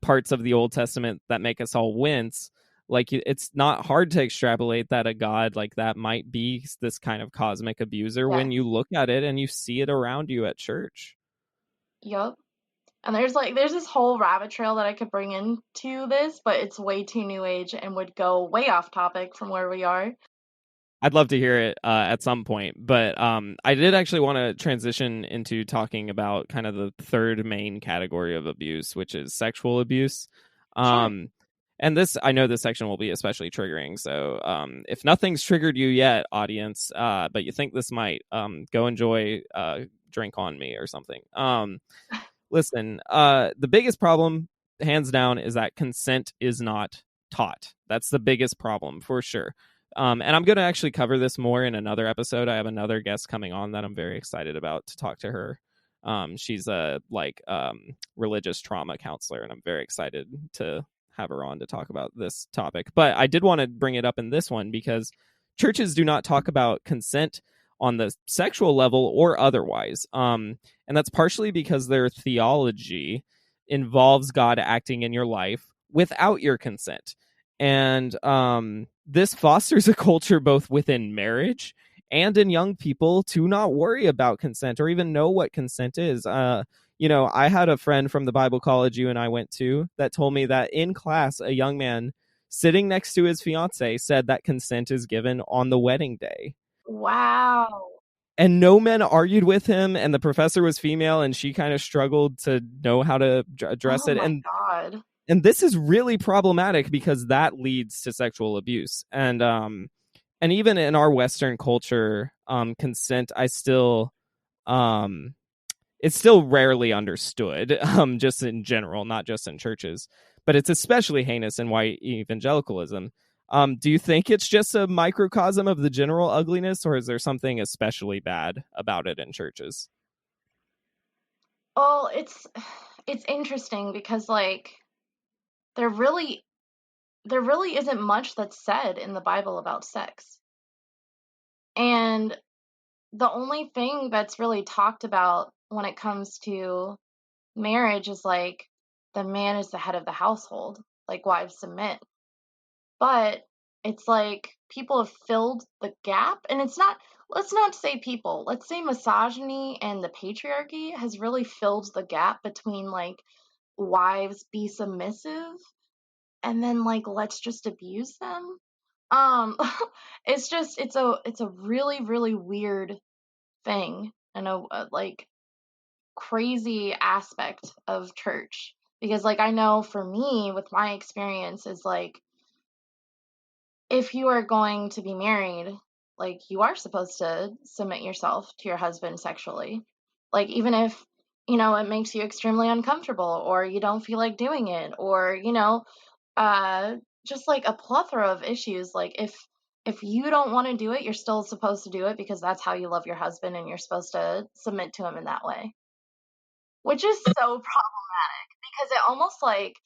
parts of the Old Testament that make us all wince, like it's not hard to extrapolate that a god like that might be this kind of cosmic abuser
Yeah.
when you look at it and you see it around you at church.
Yup. And there's this whole rabbit trail that I could bring into this, but it's way too new age and would go way off topic from where we are.
I'd love to hear it at some point, but I did actually want to transition into talking about kind of the third main category of abuse, which is sexual abuse.
Sure.
And this, I know this section will be especially triggering. So if nothing's triggered you yet, audience, but you think this might, go enjoy Drink on Me or something. Listen, the biggest problem, hands down, is that consent is not taught. That's the biggest problem for sure. And I'm going to actually cover this more in another episode. I have another guest coming on that I'm very excited about to talk to her. She's a religious trauma counselor, and I'm very excited to have her on to talk about this topic. But I did want to bring it up in this one because churches do not talk about consent on the sexual level or otherwise. And that's partially because their theology involves God acting in your life without your consent. And this fosters a culture both within marriage and in young people to not worry about consent or even know what consent is. I had a friend from the Bible college you and I went to that told me that in class, a young man sitting next to his fiance said that consent is given on the wedding day.
Wow.
And no men argued with him, and the professor was female, and she kind of struggled to know how to address
Oh
it.
my
And
God.
this is really problematic because that leads to sexual abuse. And even in our Western culture, consent, um it's still rarely understood, just in general, not just in churches, but it's especially heinous in white evangelicalism. Do you think it's just a microcosm of the general ugliness, or is there something especially bad about it in churches?
Well, it's interesting because like there really there really isn't much that's said in the Bible about sex. And the only thing that's really talked about when it comes to marriage is like the man is the head of the household, like wives submit. But it's like people have filled the gap, and it's not, let's not say people, let's say misogyny and the patriarchy has really filled the gap between like wives be submissive and then like let's just abuse them. Um it's a really weird thing and a like crazy aspect of church because like I know for me with my experience is like if you are going to be married, like you are supposed to submit yourself to your husband sexually. Like even if, it makes you extremely uncomfortable or you don't feel like doing it or, uh just like a plethora of issues. Like if you don't want to do it, you're still supposed to do it because that's how you love your husband and you're supposed to submit to him in that way. Which is so problematic because it almost like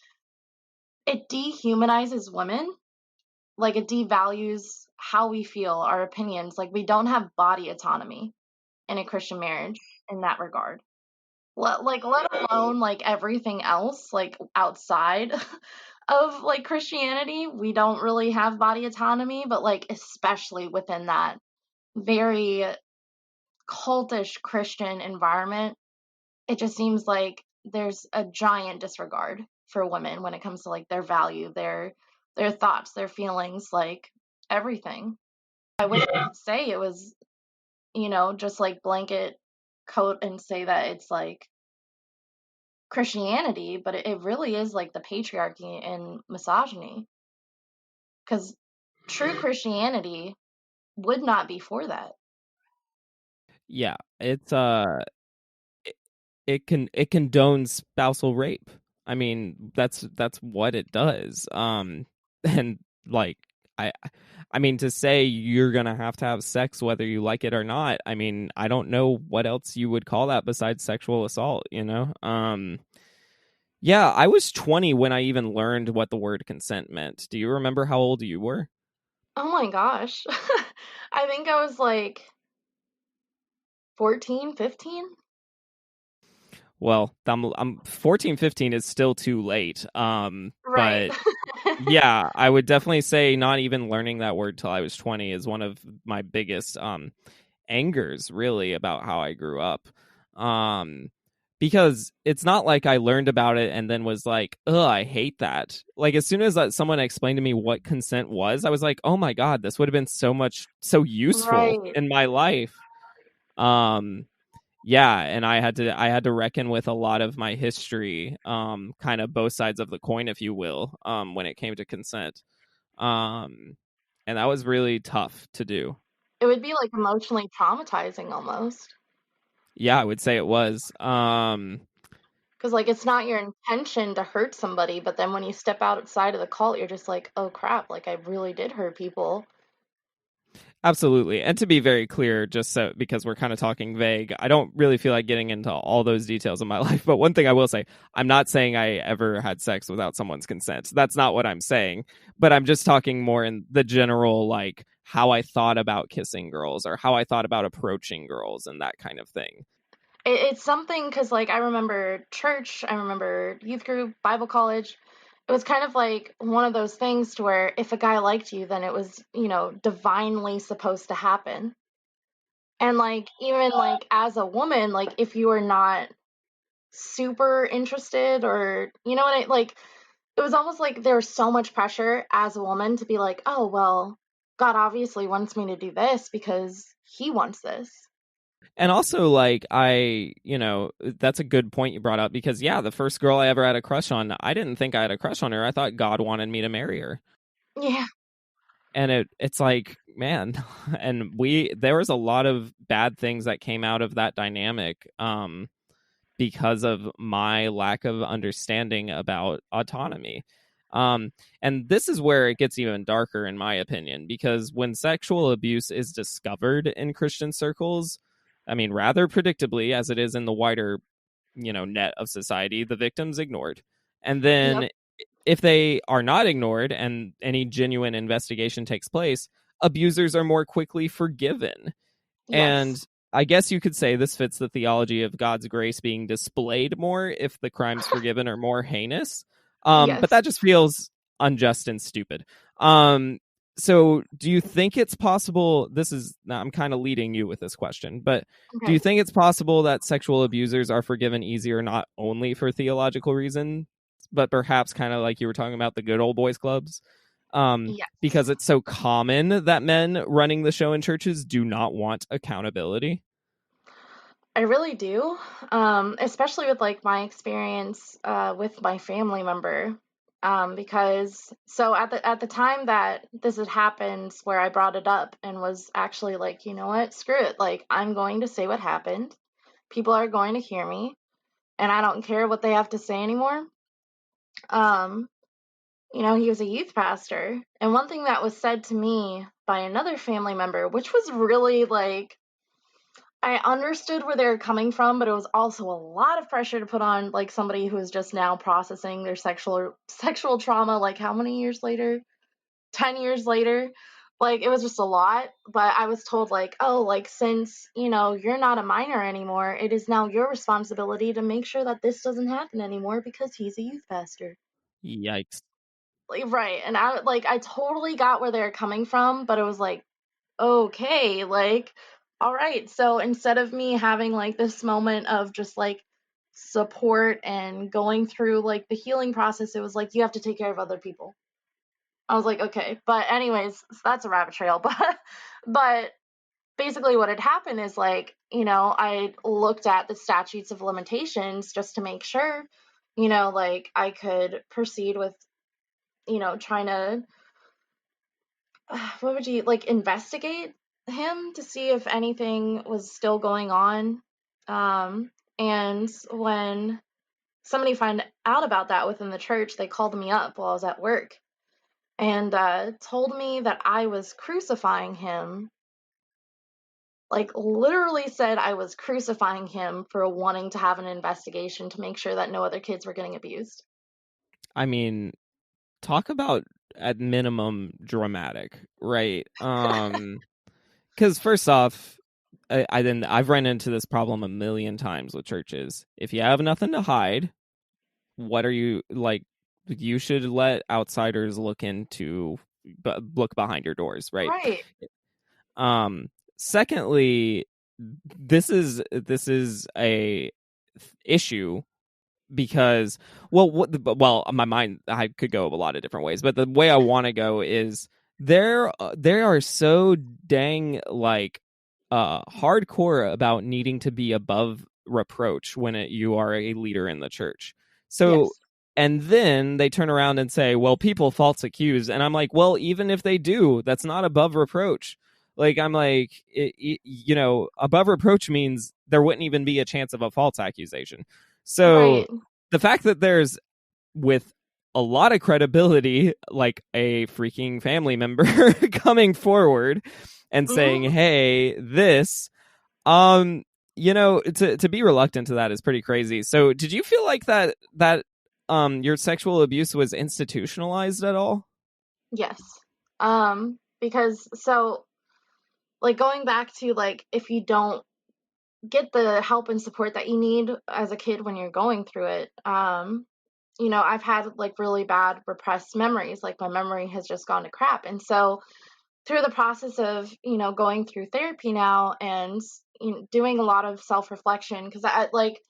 it dehumanizes women, like it devalues how we feel, our opinions. Like we don't have body autonomy in a Christian marriage in that regard. Let alone like everything else, like outside of like Christianity, we don't really have body autonomy, but like especially within that very cultish Christian environment, it just seems like there's a giant disregard for women when it comes to like their value, their thoughts, their feelings, like everything. I wish I could say it was, just like blanket coat and say that it's like Christianity, but it really is like the patriarchy and misogyny. Because true Christianity would not be for that.
Yeah, it condones spousal rape. I mean, that's what it does. And like I I mean, to say you're gonna have to have sex whether you like it or not, I mean, I don't know what else you would call that besides sexual assault, you know? Yeah, I was 20 when I even learned what the word consent meant. Do you remember how old you were?
Oh my gosh. I think I was like 14, 15.
well, I'm 14, 15 is still too late.
Right.
But yeah, I would definitely say not even learning that word till I was 20 is one of my biggest angers really about how I grew up. Um because it's not like I learned about it and then was like, "Ugh, I hate that." Like as soon as someone explained to me what consent was, I was like, "Oh my god, this would have been so useful
Right.
in my life." Um yeah, and I had to reckon with a lot of my history, kind of both sides of the coin, if you will, when it came to consent. Um and that was really tough to do.
It would be like emotionally traumatizing almost.
Yeah, I would say it was.
Because, like, it's not your intention to hurt somebody, but then when you step outside of the cult, you're just like, oh crap, like, I really did hurt people.
Absolutely. And to be very clear, just so because we're kind of talking vague, I don't really feel like getting into all those details of my life. But one thing I will say, I'm not saying I ever had sex without someone's consent. That's not what I'm saying. But I'm just talking more in the general, like how I thought about kissing girls or how I thought about approaching girls and that kind of thing.
It's something because, like, I remember church, I remember youth group, Bible college. It was kind of like one of those things to where if a guy liked you, then it was, divinely supposed to happen. And, like, even like as a woman, like, if you are not super interested or, you know what I like, it was almost like there was so much pressure as a woman to be like, oh, well, God obviously wants me to do this because he wants this.
And also, like, that's a good point you brought up because, yeah, the first girl I ever had a crush on, I didn't think I had a crush on her. I thought God wanted me to marry her.
Yeah.
And it's like, man, and there was a lot of bad things that came out of that dynamic, because of my lack of understanding about autonomy. And this is where it gets even darker, in my opinion, because when sexual abuse is discovered in Christian circles, I mean, rather predictably, as it is in the wider, net of society, the victim's ignored. And
Yep.
then if they are not ignored and any genuine investigation takes place, abusers are more quickly forgiven.
Yes.
And I guess you could say this fits the theology of God's grace being displayed more if the crimes forgiven are more heinous. But
Yes.
that just feels unjust and stupid. Um, so do you think it's possible? Now I'm kind of leading you with this question, but do
Okay.
you think it's possible that sexual abusers are forgiven easier, not only for theological reasons, but perhaps kind of like you were talking about the good old boys clubs?
Yes.
Because it's so common that men running the show in churches do not want accountability.
I really do. Especially with like my experience with my family member. Because so at the time that this had happened where I brought it up and was actually like, you know what, screw it. Like I'm going to say what happened. People are going to hear me and I don't care what they have to say anymore. Um, he was a youth pastor. And one thing that was said to me by another family member, which was really like I understood where they were coming from, but it was also a lot of pressure to put on like somebody who is just now processing their sexual trauma like how many years later? 10 years later. Like it was just a lot, but I was told like, "Oh, like since, you're not a minor anymore, it is now your responsibility to make sure that this doesn't happen anymore because he's a youth pastor."
Yikes.
Like, right. And I totally got where they're coming from, but it was like, okay, like, all right. So instead of me having like this moment of just like support and going through like the healing process, it was like you have to take care of other people. I was like, okay. But anyways, that's a rabbit trail. But basically what had happened is like, I looked at the statutes of limitations just to make sure, like I could proceed with, trying to what would you like investigate him to see if anything was still going on. And when somebody found out about that within the church, they called me up while I was at work and told me that I was crucifying him. Like literally said I was crucifying him for wanting to have an investigation to make sure that no other kids were getting abused.
I mean, talk about at minimum dramatic, right? Because first off, I've run into this problem a million times with churches. If you have nothing to hide, what are you like? You should let outsiders look behind your doors, right?
Right.
Secondly, this is a issue because my mind, I could go a lot of different ways, but the way I want to go is they are so dang like hardcore about needing to be above reproach when you are a leader in the church. So
Yes.
and then they turn around and say, well, people false accuse, and I'm like, well, even if they do, that's not above reproach. Like, I'm like, above reproach means there wouldn't even be a chance of a false accusation. So
Right.
the fact that there's, with a lot of credibility, like a freaking family member coming forward and saying,
Hmm.
hey, this, um, to be reluctant to that is pretty crazy. So did you feel like that your sexual abuse was institutionalized at all?
Yes. Because so like going back to like if you don't get the help and support that you need as a kid when you're going through it, I've had like really bad repressed memories. Like my memory has just gone to crap. And so through the process of, going through therapy now and doing a lot of self-reflection, because I like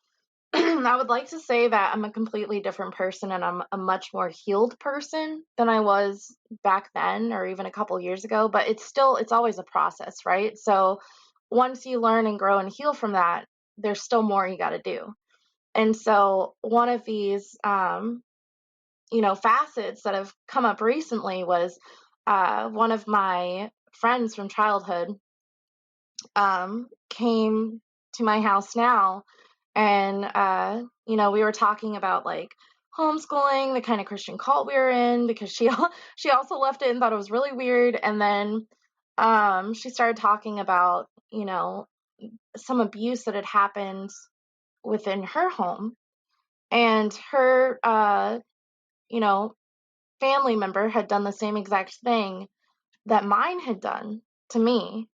I would like to say that I'm a completely different person and I'm a much more healed person than I was back then or even a couple years ago, but it's always a process, right? So once you learn and grow and heal from that, there's still more you got to do. And so one of these facets that have come up recently was one of my friends from childhood came to my house now, and we were talking about like homeschooling, the kind of Christian cult we were in, because she also left it and thought it was really weird. And then she started talking about some abuse that had happened within her home, and her you know family member had done the same exact thing that mine had done to me.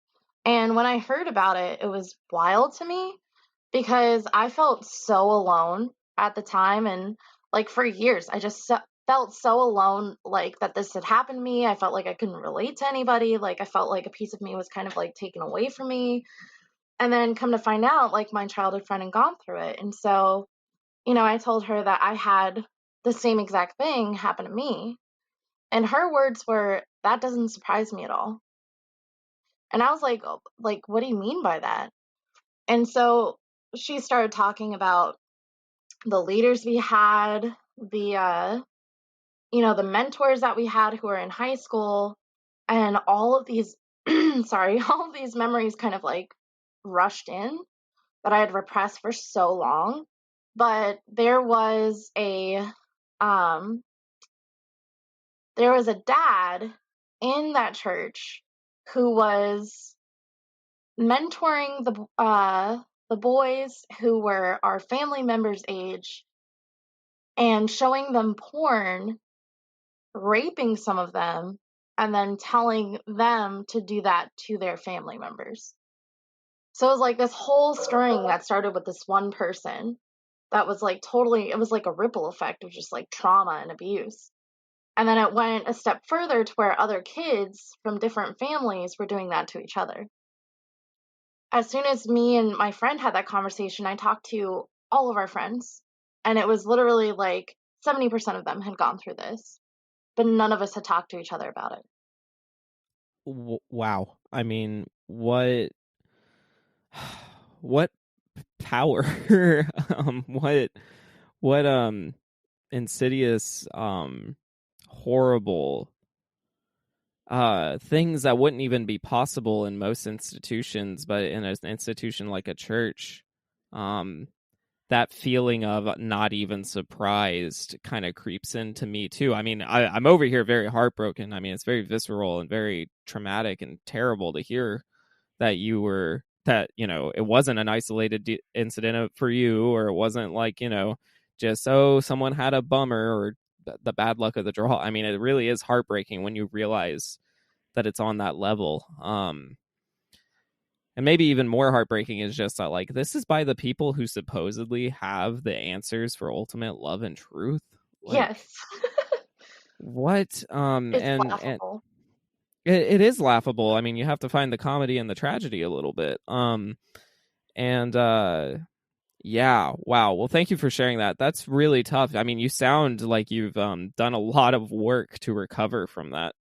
And when I heard about it, it was wild to me because I felt so alone at the time. And like for years, I just felt so alone, like that this had happened to me. I felt like I couldn't relate to anybody. Like I felt like a piece of me was kind of like taken away from me. And then come to find out, like my childhood friend had gone through it. And so, I told her that I had the same exact thing happen to me. And her words were, that doesn't surprise me at all. And I was like, "Oh, like, what do you mean by that?" And so she started talking about the leaders we had, the mentors that we had who were in high school, and all of these, sorry, all of these memories kind of like rushed in that I had repressed for so long. But um, there was a dad in that church who was mentoring the boys who were our family members' age and showing them porn, raping some of them, and then telling them to do that to their family members. So it was like this whole string that started with this one person that was like totally, it was like a ripple effect of just like trauma and abuse. And then it went a step further to where other kids from different families were doing that to each other. As soon as me and my friend had that conversation, I talked to all of our friends, and it was literally like 70% of them had gone through this, but none of us had talked to each other about it.
Wow. I mean, what power, what insidious, horrible things that wouldn't even be possible in most institutions, but in an institution like a church, um that feeling of not even surprised kind of creeps into me too. I mean, I'm over here very heartbroken. I mean, it's very visceral and very traumatic and terrible to hear that it wasn't an isolated incident for you, or it wasn't like, just, oh, someone had a bummer, or the bad luck of the draw. I mean, it really is heartbreaking when you realize that it's on that level. And maybe even more heartbreaking is just that, like, this is by the people who supposedly have the answers for ultimate love and truth. Like,
Yes.
what?
It's
And
laughable.
it is laughable. I mean, you have to find the comedy and the tragedy a little bit. And yeah, wow. Well, thank you for sharing that. That's really tough. I mean, you sound like you've done a lot of work to recover from that.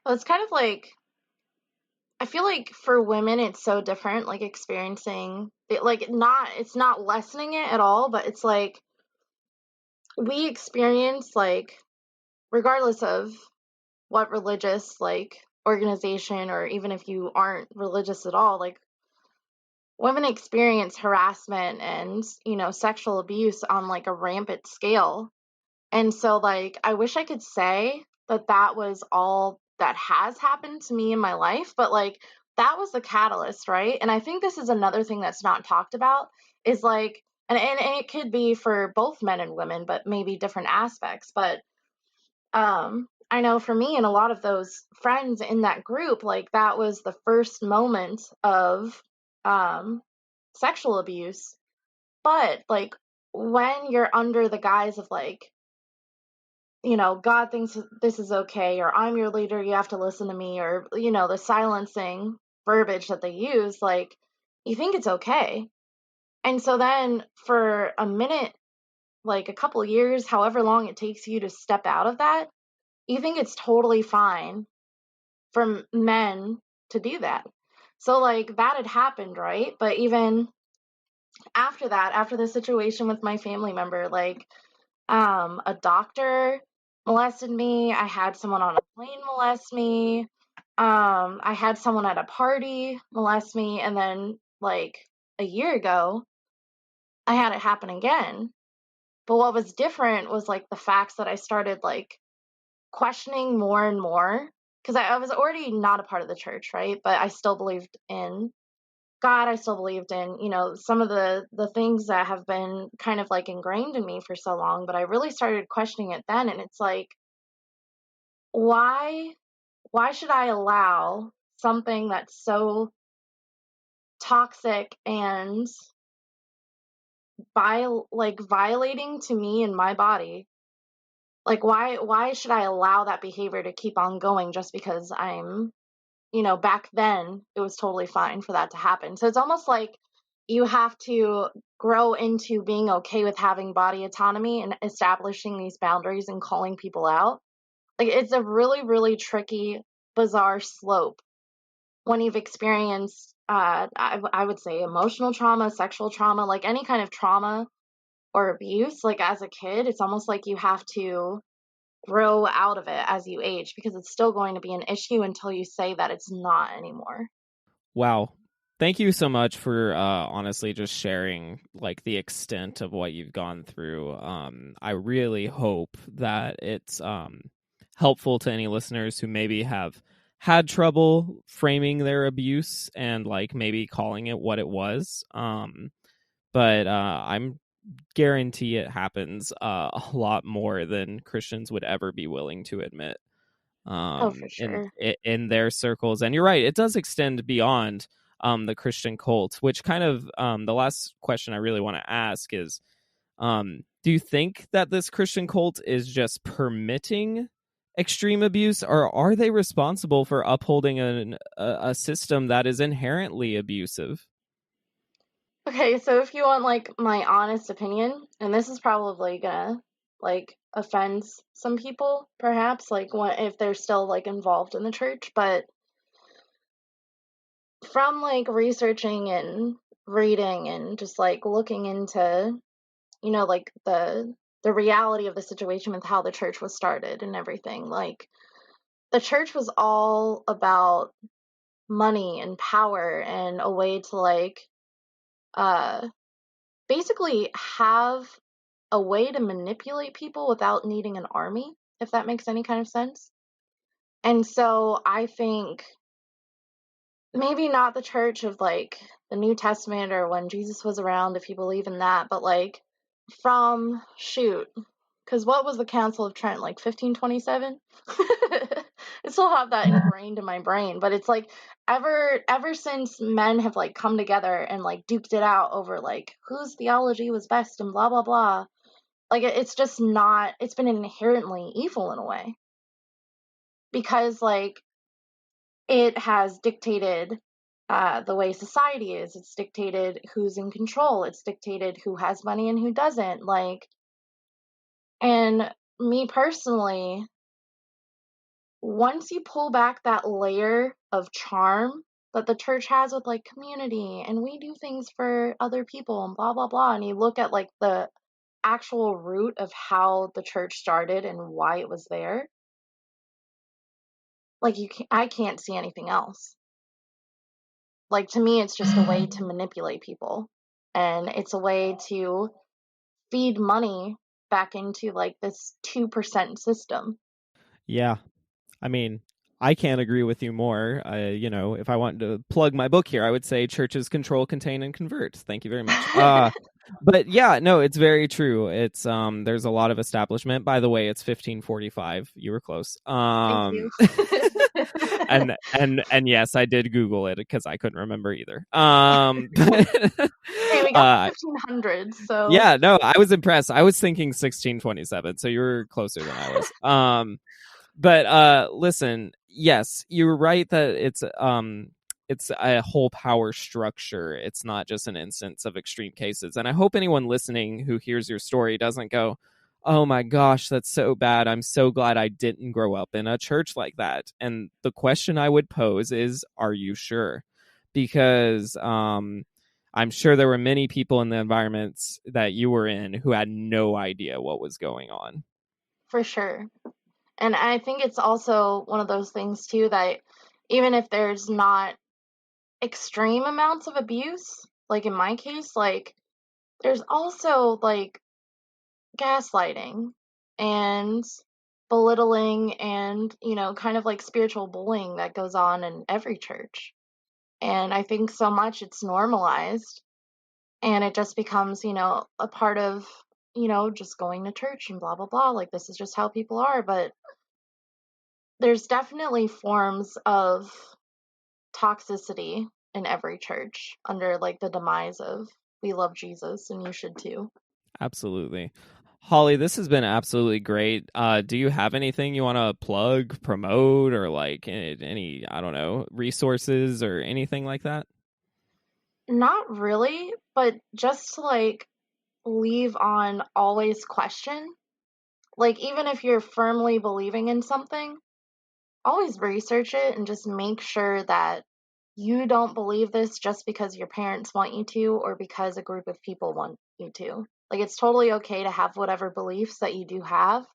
Well, it's kind of like, I feel like for women it's so different, like experiencing it, like not, it's not lessening it at all, but it's like we experience, like, regardless of what religious like organization, or even if you aren't religious at all, like women experience harassment and, sexual abuse on like a rampant scale. And so, like, I wish I could say that that was all that has happened to me in my life, but like that was the catalyst, right? And I think this is another thing that's not talked about is like, and it could be for both men and women, but maybe different aspects. But I know for me and a lot of those friends in that group, like that was the first moment of um, sexual abuse. But like when you're under the guise of like, God thinks this is okay, or I'm your leader, you have to listen to me, or, the silencing verbiage that they use, like, you think it's okay. And so then for a minute, like a couple years, however long it takes you to step out of that, you think it's totally fine for men to do that. So, like, that had happened, right? But even after that, after the situation with my family member, like, a doctor molested me. I had someone on a plane molest me. I had someone at a party molest me. And then, like, a year ago, I had it happen again. But what was different was, like, the facts that I started, like, questioning more and more. Because I was already not a part of the church, right? But I still believed in God. I still believed in, some of the things that have been kind of like ingrained in me for so long, but I really started questioning it then. And it's like, why why should I allow something that's so toxic and violating to me and my body? Like, why should I allow that behavior to keep on going just because back then it was totally fine for that to happen. So it's almost like you have to grow into being okay with having body autonomy and establishing these boundaries and calling people out. Like, it's a really, really tricky, bizarre slope when you've experienced, I would say, emotional trauma, sexual trauma, like any kind of trauma or abuse. Like, as a kid, it's almost like you have to grow out of it as you age because it's still going to be an issue until you say that it's not anymore.
Wow. Thank you so much for honestly just sharing like the extent of what you've gone through. I really hope that it's helpful to any listeners who maybe have had trouble framing their abuse and like maybe calling it what it was. But I'm guarantee it happens a lot more than Christians would ever be willing to admit
Oh, for
in
sure.
in their circles. And you're right, it does extend beyond the Christian cult, which kind of the last question I really want to ask is, do you think that this Christian cult is just permitting extreme abuse, or are they responsible for upholding a system that is inherently abusive?
Okay, so if you want like my honest opinion, and this is probably gonna like offend some people, perhaps, like if they're still like involved in the church, but from like researching and reading and just like looking into, like the reality of the situation with how the church was started and everything, like the church was all about money and power and a way to like uh basically have a way to manipulate people without needing an army, if that makes any kind of sense. And so I think maybe not the church of like the New Testament or when Jesus was around, if you believe in that, but like from shoot, because what was the Council of Trent, like 1527? I still have that ingrained in my brain, but it's like ever since men have like come together and like duked it out over like whose theology was best and blah blah blah, like it's just not, it's been inherently evil in a way, because like it has dictated the way society is. It's dictated who's in control. It's dictated who has money and who doesn't. Like, and me personally, once you pull back that layer of charm that the church has with like community and we do things for other people and blah blah blah, and you look at like the actual root of how the church started and why it was there, like I can't see anything else. Like, to me, it's just a way to manipulate people, and it's a way to feed money back into like this 2% system.
Yeah. I mean, I can't agree with you more. If I wanted to plug my book here, I would say churches control, contain, and convert. Thank you very much. But yeah, no, it's very true. It's there's a lot of establishment. By the way, it's 1545. You were close.
Thank you.
and yes, I did Google it because I couldn't remember either.
Hey, we got 1500s, so
yeah, no, I was impressed. I was thinking 1627, so you were closer than I was. But listen, yes, you're right that it's a whole power structure. It's not just an instance of extreme cases. And I hope anyone listening who hears your story doesn't go, "Oh my gosh, that's so bad. I'm so glad I didn't grow up in a church like that." And the question I would pose is, are you sure? Because I'm sure there were many people in the environments that you were in who had no idea what was going on.
for sure. And I think it's also one of those things too that even if there's not extreme amounts of abuse, like in my case, like there's also like gaslighting and belittling and, kind of like spiritual bullying that goes on in every church. And I think so much it's normalized, and it just becomes, a part of, just going to church and blah, blah, blah. Like, this is just how people are. But there's definitely forms of toxicity in every church under like the demise of we love Jesus and you should too.
Absolutely. Holly, this has been absolutely great. Do you have anything you want to plug, promote, or like any, I don't know, resources or anything like that?
Not really, but just to like leave on always question. Like, even if you're firmly believing in something, always research it and just make sure that you don't believe this just because your parents want you to or because a group of people want you to. Like, it's totally okay to have whatever beliefs that you do have,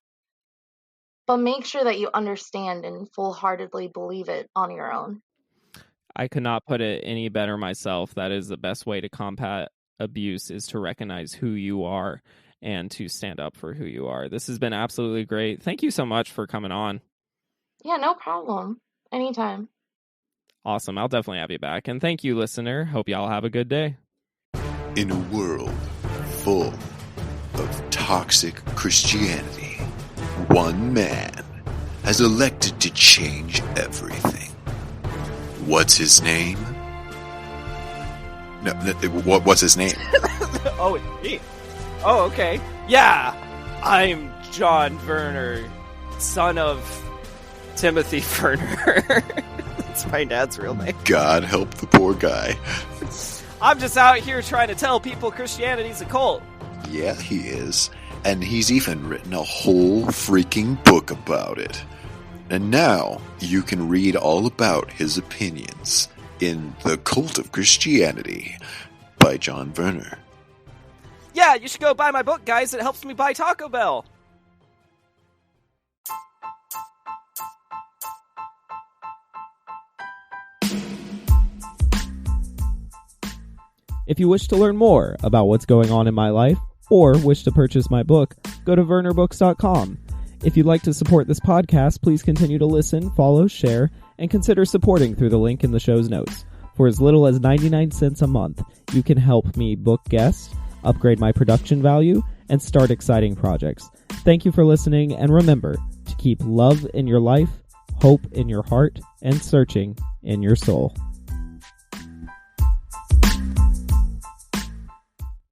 but make sure that you understand and full-heartedly believe it on your own.
I could not put it any better myself. That is the best way to combat abuse, is to recognize who you are and to stand up for who you are. This has been absolutely great. Thank you so much for coming on.
Yeah, no problem. Anytime.
Awesome. I'll definitely have you back. And thank you, listener. Hope y'all have a good day.
In a world full of toxic Christianity, one man has elected to change everything. What's his name? No, what's his name?
Oh, me. Oh, okay. Yeah, I'm John Werner, son of Timothy Werner. That's my dad's real name.
God help the poor guy.
I'm just out here trying to tell people Christianity's a cult.
Yeah, he is. And he's even written a whole freaking book about it. And now you can read all about his opinions in The Cult of Christianity by John Werner.
Yeah, you should go buy my book, guys. It helps me buy Taco Bell. If you wish to learn more about what's going on in my life or wish to purchase my book, go to wernerbooks.com. If you'd like to support this podcast, please continue to listen, follow, share, and consider supporting through the link in the show's notes. For as little as 99 cents a month, you can help me book guests, upgrade my production value, and start exciting projects. Thank you for listening, and remember to keep love in your life, hope in your heart, and searching in your soul.